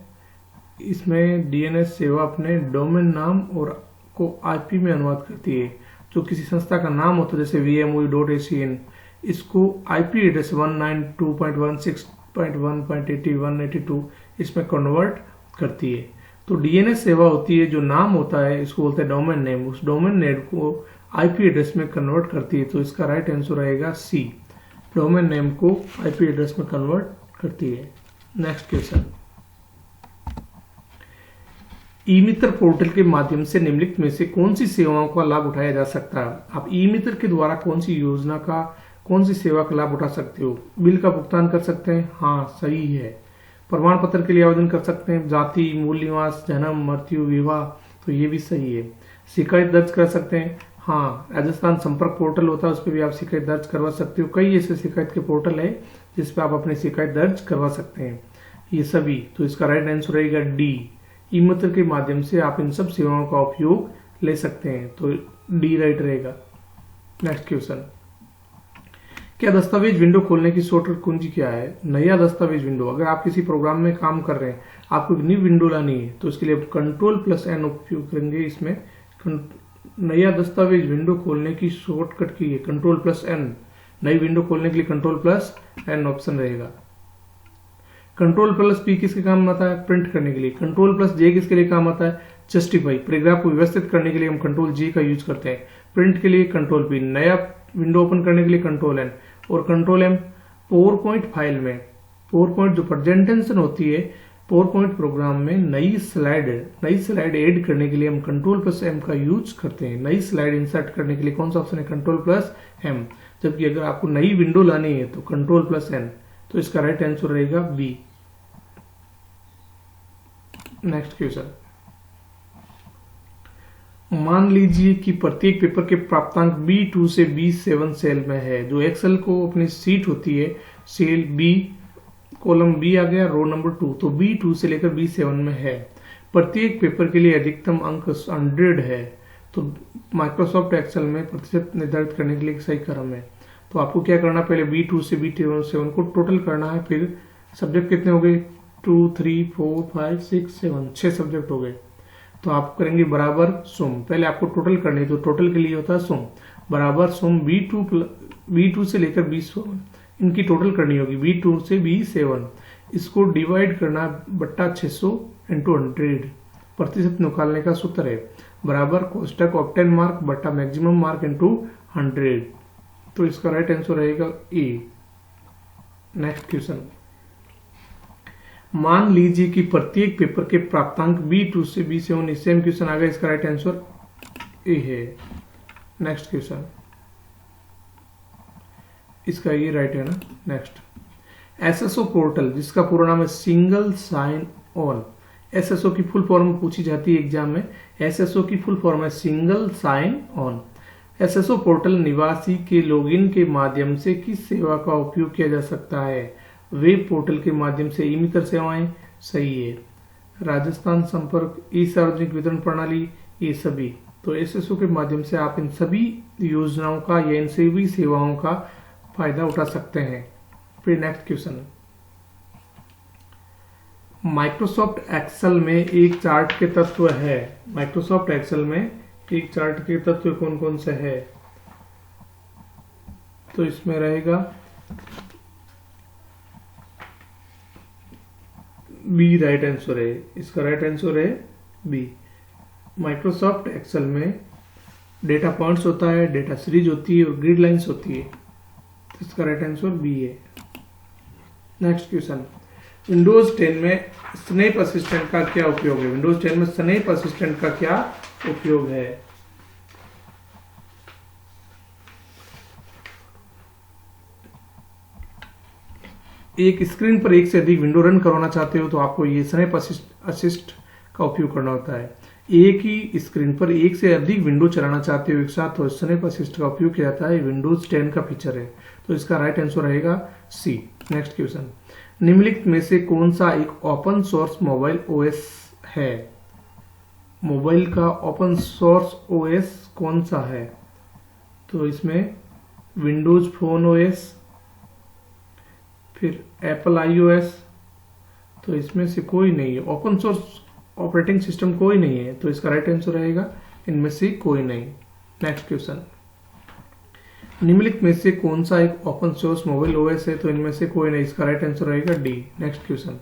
इसमें DNS सेवा अपने डोमेन नाम और को IP में अनुवाद करती है। जो किसी संस्था का नाम होता है जैसे vmui.acn, इसको IP एड्रेस 192.168.1.80 इसमें कन्वर्ट करती है। तो DNS सेवा होती है, जो नाम होता है इसको बोलते हैं डोमेन नेम, उस डोमेन नेम को IP एड्रेस में कन्वर्ट करती है। तो इसका राइट आंसर रहेगा सी, डोमेन नेम को IP एड्रेस में कन्वर्ट करती है। नेक्स्ट क्वेश्चन, ई मित्र पोर्टल के माध्यम से निम्नलिखित में से कौन सी सेवाओं का लाभ उठाया जा सकता है? आप ई मित्र के द्वारा कौन सी योजना का, कौन सी सेवा का लाभ उठा सकते हो? बिल का भुगतान कर सकते हैं, हाँ सही है। प्रमाण पत्र के लिए आवेदन कर सकते हैं, जाति, मूल निवास, जन्म, मृत्यु, विवाह, तो ये भी सही है। शिकायत दर्ज कर सकते हैं, हाँ। राजस्थान संपर्क पोर्टल होता है, उस पर भी आप शिकायत दर्ज करवा सकते हो। कई ऐसे शिकायत के पोर्टल है जिस पे आप अपनी शिकायत दर्ज करवा सकते हैं, ये सभी। तो इसका राइट आंसर रहेगा डी, ई मित्र के माध्यम से आप इन सब सेवाओं का उपयोग ले सकते हैं। तो डी राइट रहेगा। नेक्स्ट क्वेश्चन, क्या दस्तावेज विंडो खोलने की शॉर्टकट कुंजी क्या है? नया दस्तावेज विंडो, अगर आप किसी प्रोग्राम में काम कर रहे हैं, आपको एक न्यू विंडो लानी है, तो इसके लिए कंट्रोल+N उपयोग करेंगे। इसमें नया दस्तावेज विंडो खोलने की शॉर्टकट की है कंट्रोल+N। नई विंडो खोलने के लिए कंट्रोल+N ऑप्शन रहेगा। कंट्रोल+P किसके काम आता है? प्रिंट करने के लिए। कंट्रोल+J किसके लिए काम आता है? जस्टिफाई, पैराग्राफ को व्यवस्थित करने के लिए हम कंट्रोल+J का यूज करते हैं। प्रिंट के लिए कंट्रोल+P, नया विंडो ओपन करने के लिए कंट्रोल+N और कंट्रोल+M। पावरपॉइंट फाइल में, पावरपॉइंट जो प्रेजेंटेशन होती है पावरपॉइंट प्रोग्राम में, नई स्लाइड ऐड करने के लिए हम कंट्रोल+M का यूज करते हैं। नई स्लाइड इंसर्ट करने के लिए कौन सा ऑप्शन है? कंट्रोल+M। जबकि अगर आपको नई विंडो लानी है तो कंट्रोल+N। तो इसका राइट आंसर रहेगा बी। नेक्स्ट क्वेश्चन, मान लीजिए कि प्रत्येक पेपर के प्राप्तांक B2 से B7 सेल में है। जो एक्सेल को अपनी सीट होती है, सेल B, कॉलम B आ गया, रो नंबर 2, तो B2 से लेकर B7 में है। प्रत्येक पेपर के लिए अधिकतम अंक 100 है। तो माइक्रोसॉफ्ट एक्सेल में प्रतिशत निर्धारित करने के लिए एक सही क्रम है। तो आपको क्या करना, पहले B2 से B7 को टोटल करना है। फिर सब्जेक्ट कितने हो गए? 2, 3, 4, 5, 6, 7, 6 सब्जेक्ट हो गए। तो आप करेंगे बराबर सुम, पहले आपको टोटल करनी है, तो टोटल के लिए होता है सुम, बराबर सुम B2 से लेकर B7, इनकी टोटल करनी होगी, B2 से B7। इसको डिवाइड करना बट्टा 600 इंटू 100, प्रतिशत निकालने का सूत्र है बराबर कोष्टक ऑप्टेन मार्क बट्टा मैक्सिमम मार्क इंटू 100। तो इसका राइट आंसर रहेगा ए। नेक्स्ट क्वेश्चन, मान लीजिए कि प्रत्येक पेपर के प्राप्तांक B2 से B7 सेम क्वेश्चन आ गया, इसका राइट आंसर ए है। नेक्स्ट क्वेश्चन, इसका ये राइट है ना। नेक्स्ट, एसएसओ पोर्टल जिसका पूरा नाम है सिंगल साइन ऑन, एसएसओ की फुल फॉर्म पूछी जाती है एग्जाम में। एसएसओ की फुल फॉर्म है single sign on. SSO portal निवासी के लॉगिन के माध्यम से किस सेवा का उपयोग किया जा सकता है? वेब पोर्टल के माध्यम से। ई मित्र सेवाएं सही है। राजस्थान संपर्क, ई सार्वजनिक वितरण प्रणाली, ये सभी। तो एसएसओ के माध्यम से आप इन सभी योजनाओं का या इन सभी सेवाओं का फायदा उठा सकते हैं। फिर नेक्स्ट क्वेश्चन, माइक्रोसॉफ्ट एक्सेल में एक चार्ट के तत्व है। माइक्रोसॉफ्ट एक्सेल में एक चार्ट के तत्व कौन कौन से है? तो इसमें रहेगा बी राइट आंसर है। इसका राइट आंसर है बी। माइक्रोसॉफ्ट एक्सेल में डेटा पॉइंट्स होता है, डेटा सीरीज होती है और ग्रिड लाइंस होती है। तो इसका राइट आंसर बी है। नेक्स्ट क्वेश्चन, विंडोज 10 में स्नैप असिस्टेंट का क्या उपयोग है? विंडोज 10 में स्नैप असिस्टेंट का क्या उपयोग है? एक स्क्रीन पर एक से अधिक विंडो रन करवाना चाहते हो तो आपको ये स्नैप असिस्ट का उपयोग करना होता है। एक ही स्क्रीन पर एक से अधिक विंडो चलाना चाहते हो एक साथ तो स्नैप असिस्ट का उपयोग किया जाता है। विंडोज 10 का फीचर है। तो इसका राइट आंसर रहेगा सी। नेक्स्ट क्वेश्चन, निम्नलिखित में से कौन सा एक ओपन सोर्स मोबाइल ओएस है? मोबाइल का ओपन सोर्स ओएस कौन सा है? तो इसमें विंडोज फोन ओएस, फिर एप्पल आईओएस। तो इसमें से कोई नहीं है। ओपन सोर्स ऑपरेटिंग सिस्टम कोई नहीं है। तो इसका राइट आंसर रहेगा इनमें से कोई नहीं। नेक्स्ट क्वेश्चन, निम्नलिखित में से कौन सा एक ओपन सोर्स मोबाइल ओएस है? तो इनमें से कोई नहीं। इसका राइट आंसर रहेगा D. Next question,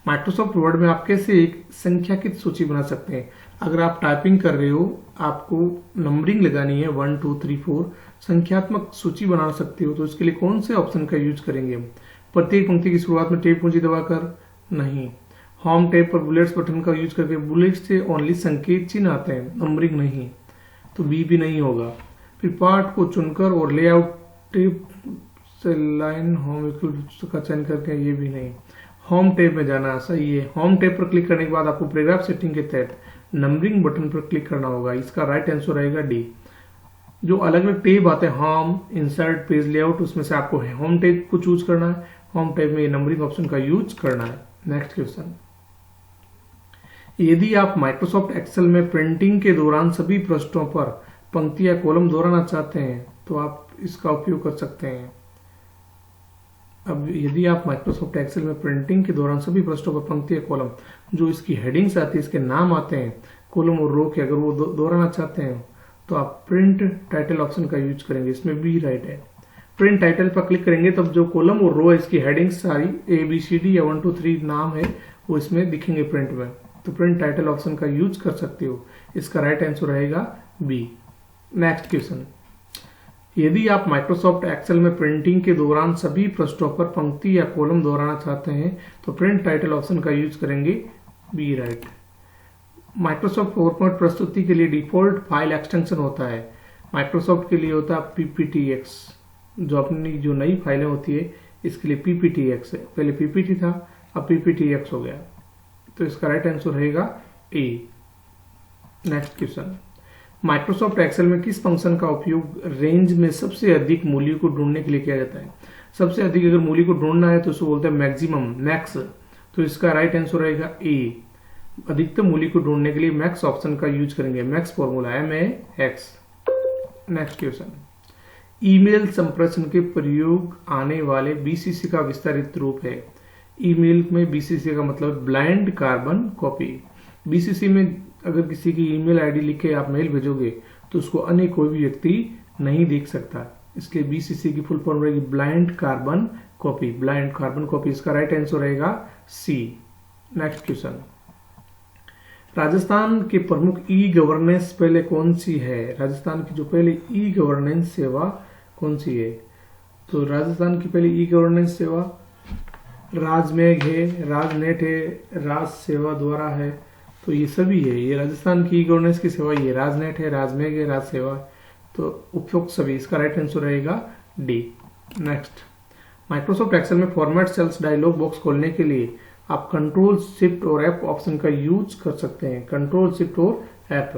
Microsoft Word में आप कैसे एक संख्याकित सूची बना सकते हैं? अगर आप टाइपिंग कर रहे हो, आपको नंबरिंग लगानी है 1 2 3 4, संख्यात्मक सूची बना सकते हो। तो इसके लिए कौन से ऑप्शन का यूज करेंगे? प्रत्येक पंक्ति की शुरुआत में टैब कुंजी दबाकर? नहीं। होम टैब पर बुलेट्स बटन का यूज करके? बुलेट्स से ओनली संकेत चिन्ह आते हैं, नंबरिंग नहीं। तो बी भी नहीं होगा। फिर पार्ट को चुनकर और लेआउट टैब से लाइन होम का चयन करके? ये भी नहीं। होम टैब में जाना सही है। होम टैब पर क्लिक करने के बाद आपको पैराग्राफ सेटिंग के तहत नंबरिंग बटन पर क्लिक करना होगा। इसका राइट आंसर रहेगा डी। जो अलग अलग टैब आते हैं, होम, इंसर्ट, पेज लेआउट, उसमें से आपको होम टैब को चूज करना है। होम टैब में नंबरिंग ऑप्शन का यूज करना है। नेक्स्ट क्वेश्चन, यदि आप माइक्रोसॉफ्ट एक्सेल में प्रिंटिंग के दौरान सभी पृष्ठों पर पंक्ति या कॉलम दोहराना चाहते हैं तो आप इसका उपयोग कर सकते हैं। अब यदि आप माइक्रोसॉफ्ट एक्सेल में प्रिंटिंग के दौरान सभी पृष्ठों पर पंक्ति या कॉलम, जो इसकी हेडिंग्स आती है, इसके नाम आते हैं, कॉलम और रो के, अगर वो दोहराना चाहते हैं तो आप प्रिंट टाइटल ऑप्शन का यूज करेंगे। इसमें बी राइट है। प्रिंट टाइटल पर क्लिक करेंगे तब जो कॉलम और रो है, इसकी हेडिंग्स सारी ABCD या 1 2 3 नाम है वो इसमें दिखेंगे प्रिंट में। तो प्रिंट टाइटल ऑप्शन का यूज कर सकते हो। इसका राइट आंसर रहेगा बी। नेक्स्ट क्वेश्चन, यदि आप माइक्रोसॉफ्ट एक्सेल में प्रिंटिंग के दौरान सभी पृष्ठों पर पंक्ति या कॉलम दोहराना चाहते हैं तो प्रिंट टाइटल ऑप्शन का यूज करेंगे। B right. माइक्रोसॉफ्ट पावरपॉइंट प्रस्तुति के लिए डिफॉल्ट फाइल एक्सटेंशन होता है। माइक्रोसॉफ्ट के लिए होता है PPTX। जो अपनी जो नई फाइलें होती है इसके लिए PPTX है। पहले PPT था, अब PPTX हो गया। तो इसका राइट आंसर रहेगा ए। नेक्स्ट क्वेश्चन, माइक्रोसॉफ्ट एक्सेल में किस फंक्शन का उपयोग रेंज में सबसे अधिक मूल्य को ढूंढने के लिए किया जाता है? सबसे अधिक अगर मूल्य को ढूंढना है तो उसको बोलते हैं मैक्सिमम, मैक्स। तो इसका राइट आंसर रहेगा ए। अधिकतम मूल्य को ढूंढने के लिए मैक्स ऑप्शन का यूज करेंगे। Max formula MAX। Next question, email संप्रेषण के प्रयोग आने वाले BCC का विस्तारित रूप है। ईमेल में BCC का मतलब ब्लाइंड कार्बन कॉपी। BCC में अगर किसी की ईमेल आईडी लिख के आप मेल भेजोगे तो उसको अन्य कोई भी व्यक्ति नहीं देख सकता। इसलिए BCC की फुल फॉर्म रहेगी blind carbon copy, blind carbon copy, इसका राइट आंसर रहेगा सी। नेक्स्ट क्वेश्चन, राजस्थान के प्रमुख ई गवर्नेंस पहले कौन सी है? राजस्थान की जो पहले ई गवर्नेंस सेवा कौन सी है? तो राजस्थान की पहली ई गवर्नेंस सेवा राजमेघ है, राजनेट है, राज सेवा द्वारा है, तो ये सभी है। ये राजस्थान की ई गवर्नेंस की सेवा ये राजनेट है, राजमेघ है, राज सेवा, तो उपयुक्त सभी, इसका राइट आंसर रहेगा डी। नेक्स्ट, माइक्रोसॉफ्ट एक्सेल में फॉर्मेट सेल्स डायलॉग बॉक्स खोलने के लिए आप कंट्रोल शिफ्ट और एफ ऑप्शन का यूज कर सकते हैं। कंट्रोल शिफ्ट और एफ,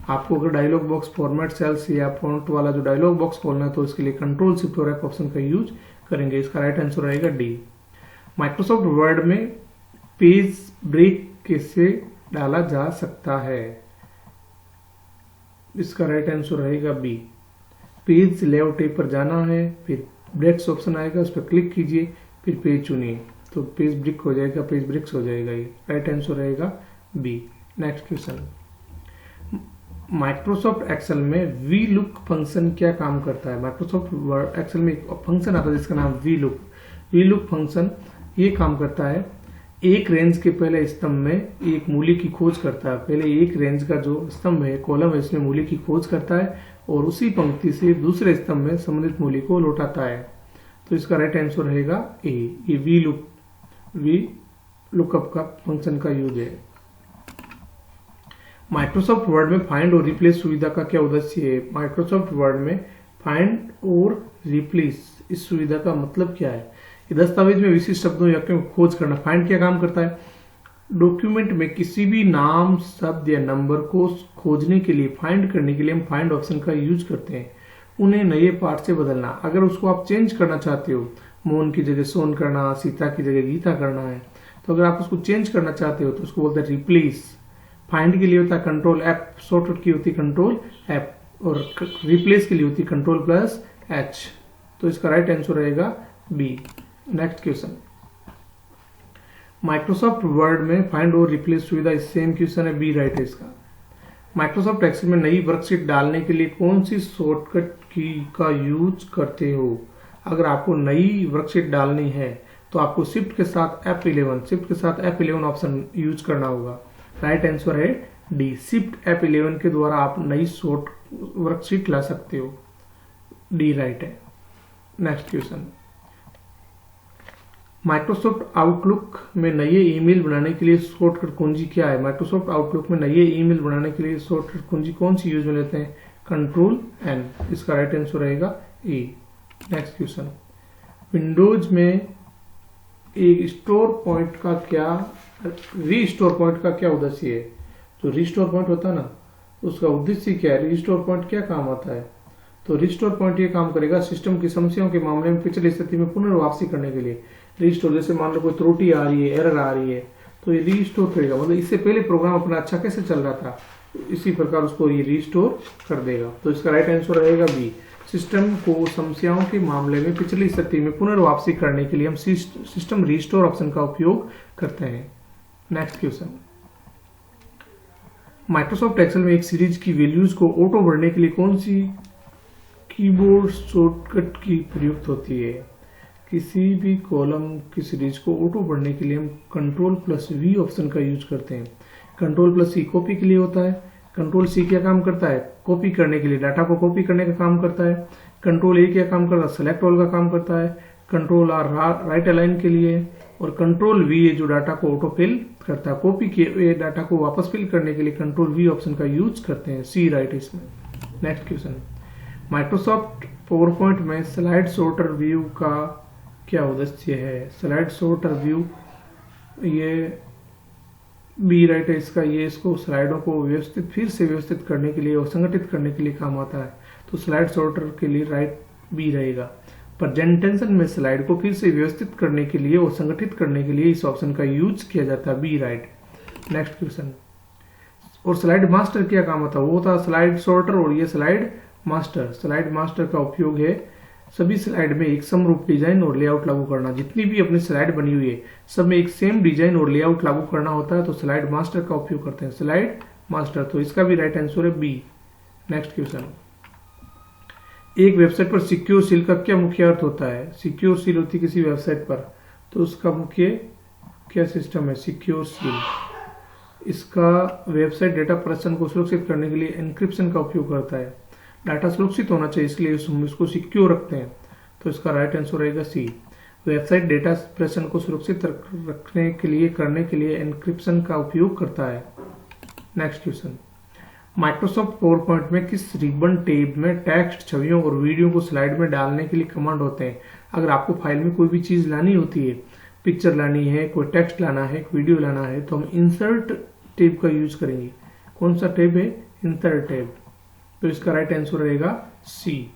आपको अगर डायलॉग बॉक्स फॉर्मेट सेल्स या फॉन्ट वाला जो डायलॉग बॉक्स खोलना है तो इसके लिए कंट्रोल शिफ्ट और एफ ऑप्शन का यूज करेंगे, इसका राइट आंसर रहेगा डी। माइक्रोसॉफ्ट वर्ड में पेज ब्रेक कैसे डाला जा सकता है? इसका राइट आंसर रहेगा बी। पेज लेआउट पर जाना है, फिर ब्रेक्स ऑप्शन आएगा, उस पर क्लिक कीजिए, फिर पेज चुनिए, तो पेज ब्रेक हो जाएगा, पेज ब्रेक्स हो जाएगा, ये राइट आंसर रहेगा B. Next question, Microsoft Excel में वी लुक फंक्शन क्या काम करता है? माइक्रोसॉफ्ट वर्ड एक्सेल में एक फंक्शन आता है जिसका नाम V look. V look function ये काम करता है, एक रेंज के पहले स्तंभ में एक मूल्य की खोज करता है। पहले एक रेंज का जो स्तंभ है, कॉलम है, इसमें मूल्य की खोज करता है और उसी पंक्ति से दूसरे स्तंभ में संबंधित मूल्य को लौटाता है, तो इसका राइट आंसर रहेगा ए। ये वी लुकअप का फंक्शन का यूज है। माइक्रोसॉफ्ट वर्ड में फाइंड और रिप्लेस सुविधा का क्या उद्देश्य है? माइक्रोसॉफ्ट वर्ड में फाइंड और रिप्लेस इस सुविधा का मतलब क्या है? दस्तावेज में विशिष्ट शब्दों या वाक्यों को खोज करना। फाइंड क्या काम करता है? डॉक्यूमेंट में किसी भी नाम, शब्द या नंबर को खोजने के लिए, फाइंड करने के लिए हम फाइंड ऑप्शन का यूज करते हैं। उन्हें नए पार्ट से बदलना, अगर उसको आप चेंज करना चाहते हो, मोहन की जगह सोन करना, सीता की जगह गीता करना है, तो अगर आप उसको चेंज करना चाहते हो तो उसको बोलते हैं रिप्लेस। फाइंड के लिए होता है कंट्रोल एफ, शॉर्टकट की होती है कंट्रोल एफ, और रिप्लेस के लिए होती है कंट्रोल प्लस एच, तो इसका राइट आंसर रहेगा B. Next question, Microsoft Word में फाइंड और रिप्लेस सुविधा सेम क्वेश्चन है, बी राइट है इसका। माइक्रोसॉफ्ट एक्सेल में नई वर्कशीट डालने के लिए कौन सी शॉर्टकट की का यूज करते हो? अगर आपको नई वर्कशीट डालनी है तो आपको शिफ्ट के साथ F11 ऑप्शन यूज करना होगा। राइट आंसर है डी, शिफ्ट F11 के द्वारा आप नई शॉर्ट वर्कशीट ला सकते हो, डी राइट है। नेक्स्ट क्वेश्चन, माइक्रोसॉफ्ट आउटलुक में नए ईमेल बनाने के लिए शॉर्टकट कुंजी क्या है? माइक्रोसॉफ्ट आउटलुक में नए ईमेल बनाने के लिए शॉर्टकट कुंजी कौन सी यूज में लेते हैं? कंट्रोल एन, इसका राइट आंसर रहेगा ए। नेक्स्ट क्वेश्चन, विंडोज में एक रीस्टोर पॉइंट का क्या उद्देश्य है? जो रीस्टोर पॉइंट होता है ना, उसका उद्देश्य क्या है? रीस्टोर पॉइंट क्या काम आता है? तो रीस्टोर पॉइंट ये काम करेगा सिस्टम की समस्याओं के मामले में पिछली स्थिति में पुनर्वापसी करने के लिए। रीस्टोर, जैसे मान लो कोई त्रुटि आ रही है, एरर आ रही है, तो ये रीस्टोर करेगा, मतलब इससे पहले प्रोग्राम अपना अच्छा कैसे चल रहा था, इसी प्रकार उसको ये रीस्टोर कर देगा, तो इसका राइट आंसर रहेगा बी। सिस्टम को समस्याओं के मामले में पिछली स्थिति में पुनर्वापसी करने के लिए हम सिस्टम रीस्टोर ऑप्शन का उपयोग करते हैं। नेक्स्ट क्वेश्चन, माइक्रोसॉफ्ट एक्सेल में एक सीरीज की वैल्यूज को ऑटो भरने के लिए कौन सी कीबोर्ड शॉर्टकट की प्रयुक्त होती है? किसी भी कॉलम की सीरीज को ऑटो भरने के लिए हम कंट्रोल प्लस वी ऑप्शन का यूज करते हैं। कंट्रोल प्लस सी कॉपी के लिए होता है, कंट्रोल सी क्या काम करता है? कॉपी करने के लिए, डाटा को कॉपी करने का काम करता है। कंट्रोल ए क्या काम करता है? सेलेक्ट ऑल का काम करता है। कंट्रोल आर राइट अलाइन के लिए, और कंट्रोल वी जो डाटा को ऑटो फिल करता है। कॉपी किए डाटा को वापस फिल करने के लिए कंट्रोल वी ऑप्शन का यूज करते हैं, सी राइट इसमें। नेक्स्ट क्वेश्चन, माइक्रोसॉफ्ट पावरपॉइंट में स्लाइड सॉर्टर व्यू का क्या उद्देश्य है? स्लाइड सॉर्टर व्यू ये बी राइट है इसका, ये इसको स्लाइडों को फिर से व्यवस्थित करने के लिए और संगठित करने के लिए काम आता है, तो स्लाइड सॉर्टर के लिए राइट बी रहेगा। प्रेजेंटेशन में स्लाइड को फिर से व्यवस्थित करने के लिए और संगठित करने के लिए इस ऑप्शन का यूज किया जाता है, बी राइट। नेक्स्ट क्वेश्चन, और स्लाइड मास्टर क्या काम होता है? वो होता है स्लाइड सॉर्टर, और ये स्लाइड मास्टर। स्लाइड मास्टर का उपयोग है सभी स्लाइड में एक समरूप डिजाइन और लेआउट लागू करना। जितनी भी अपनी स्लाइड बनी हुई है सब में एक सेम डिजाइन और लेआउट लागू करना होता है, तो स्लाइड मास्टर का उपयोग करते हैं, स्लाइड मास्टर, तो इसका भी राइट आंसर है बी। नेक्स्ट क्वेश्चन, एक वेबसाइट पर सिक्योर सील का क्या मुख्य अर्थ होता है? सिक्योर सील होती है किसी वेबसाइट पर, तो उसका मुख्य क्या सिस्टम है? Secure seal. इसका वेबसाइट डेटा प्रदर्शन को सुरक्षित करने के लिए एन्क्रिप्शन का उपयोग करता है। डाटा सुरक्षित होना चाहिए, इसलिए हम इसको सिक्योर रखते हैं, तो इसका राइट आंसर रहेगा सी। वेबसाइट डेटा प्रदर्शन को सुरक्षित रखने के लिए करने के लिए एन्क्रिप्शन का उपयोग करता है। Next question, Microsoft PowerPoint में किस रिबन टैब में टेक्स्ट, छवियों और वीडियो को स्लाइड में डालने के लिए कमांड होते हैं? अगर आपको फाइल में कोई भी चीज लानी होती है, पिक्चर लानी है, कोई टेक्स्ट लाना है, वीडियो लाना है, तो हम इंसर्ट टैब का यूज करेंगे। कौन सा टैब है? Insert tab. तो इसका राइट आंसर रहेगा सी।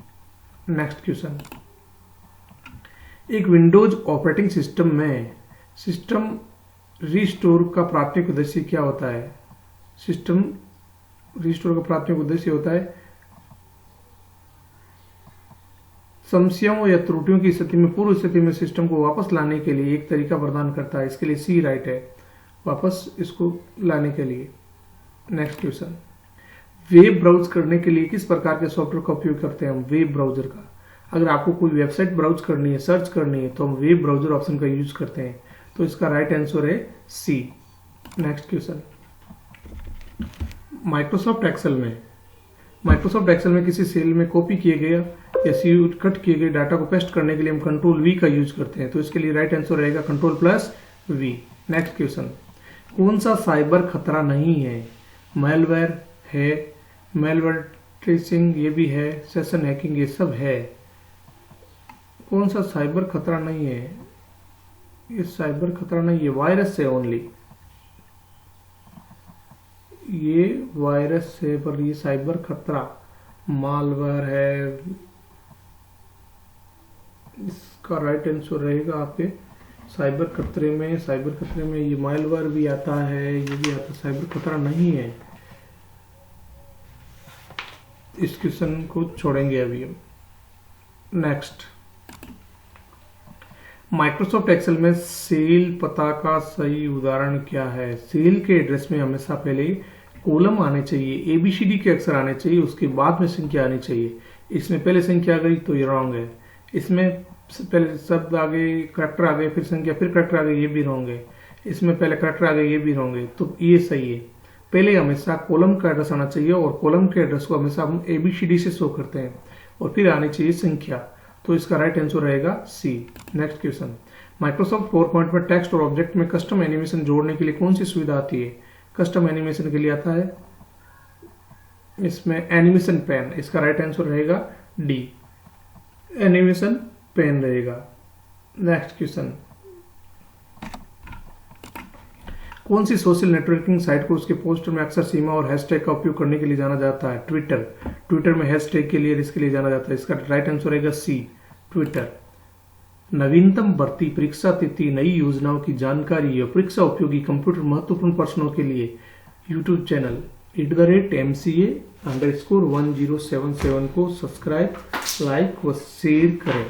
नेक्स्ट क्वेश्चन, एक विंडोज ऑपरेटिंग सिस्टम में सिस्टम रिस्टोर का प्राथमिक उद्देश्य क्या होता है? सिस्टम रिस्टोर का प्राथमिक उद्देश्य होता है समस्याओं या त्रुटियों की स्थिति में पूर्व स्थिति में सिस्टम को वापस लाने के लिए एक तरीका प्रदान करता है। इसके लिए सी राइट है, वापस इसको लाने के लिए। नेक्स्ट क्वेश्चन, वेब ब्राउज करने के लिए किस प्रकार के सॉफ्टवेयर का उपयोग करते हैं हम? वेब ब्राउजर का। अगर आपको कोई वेबसाइट ब्राउज करनी है, सर्च करनी है, तो हम वेब ब्राउजर ऑप्शन का यूज करते हैं, तो इसका राइट आंसर है सी। नेक्स्ट क्वेश्चन, माइक्रोसॉफ्ट एक्सेल में किसी सेल में कॉपी किए गए या सीट कट किए गए डाटा को पेस्ट करने के लिए हम कंट्रोल वी का यूज करते हैं, तो इसके लिए राइट आंसर रहेगा control plus V. Next question, कौन सा साइबर खतरा नहीं है? मैलवेयर है, मैलवेयर ट्रेसिंग ये भी है, सेशन हैकिंग ये सब है। कौन सा साइबर खतरा नहीं है? ये साइबर खतरा नहीं है, वायरस है ओनली। ये वायरस है, पर ये साइबर खतरा मालवेयर है। इसका राइट आंसर रहेगा आपके साइबर खतरे में ये मालवेयर भी आता है, ये भी आता है, साइबर खतरा नहीं है। इस क्वेश्चन को छोड़ेंगे अभी हम। नेक्स्ट, माइक्रोसॉफ्ट एक्सेल में सेल पता का सही उदाहरण क्या है? सेल के एड्रेस में हमेशा पहले कॉलम आने चाहिए, एबीसीडी के अक्षर आने चाहिए, उसके बाद में संख्या आनी चाहिए। इसमें पहले संख्या आ गई तो ये रॉन्ग है। इसमें पहले शब्द आ गए, करैक्टर आ गए, फिर संख्या, फिर करैक्टर आ गए, ये भी रॉन्ग है। इसमें पहले करैक्टर आ गए, ये भी रॉन्ग है, तो ये सही है। पहले हमेशा कॉलम का एड्रेस आना चाहिए और कॉलम के एड्रेस को हमेशा हम एबीसीडी से शो करते हैं और फिर आनी चाहिए संख्या, तो इसका राइट आंसर रहेगा C. Next question, Microsoft PowerPoint में टेक्स्ट और ऑब्जेक्ट में कस्टम एनिमेशन जोड़ने के लिए कौन सी सुविधा आती है? कस्टम एनिमेशन के लिए आता है इसमें एनिमेशन पेन। इसका राइट आंसर रहेगा डी, एनिमेशन पेन रहेगा। नेक्स्ट क्वेश्चन, कौन सी सोशल नेटवर्किंग साइट को उसके पोस्टर में अक्सर सीमा और हैशटैग का उपयोग करने के लिए जाना जाता है? ट्विटर। ट्विटर में हैशटैग के लिए इसके लिए जाना जाता है, इसका राइट आंसर रहेगा सी, ट्विटर। नवीनतम भर्ती परीक्षा तिथि, नई योजनाओं की जानकारी और परीक्षा उपयोगी कंप्यूटर महत्वपूर्ण प्रश्नों के लिए यूट्यूब चैनल @MCA_1077 को सब्सक्राइब, लाइक व शेयर करें।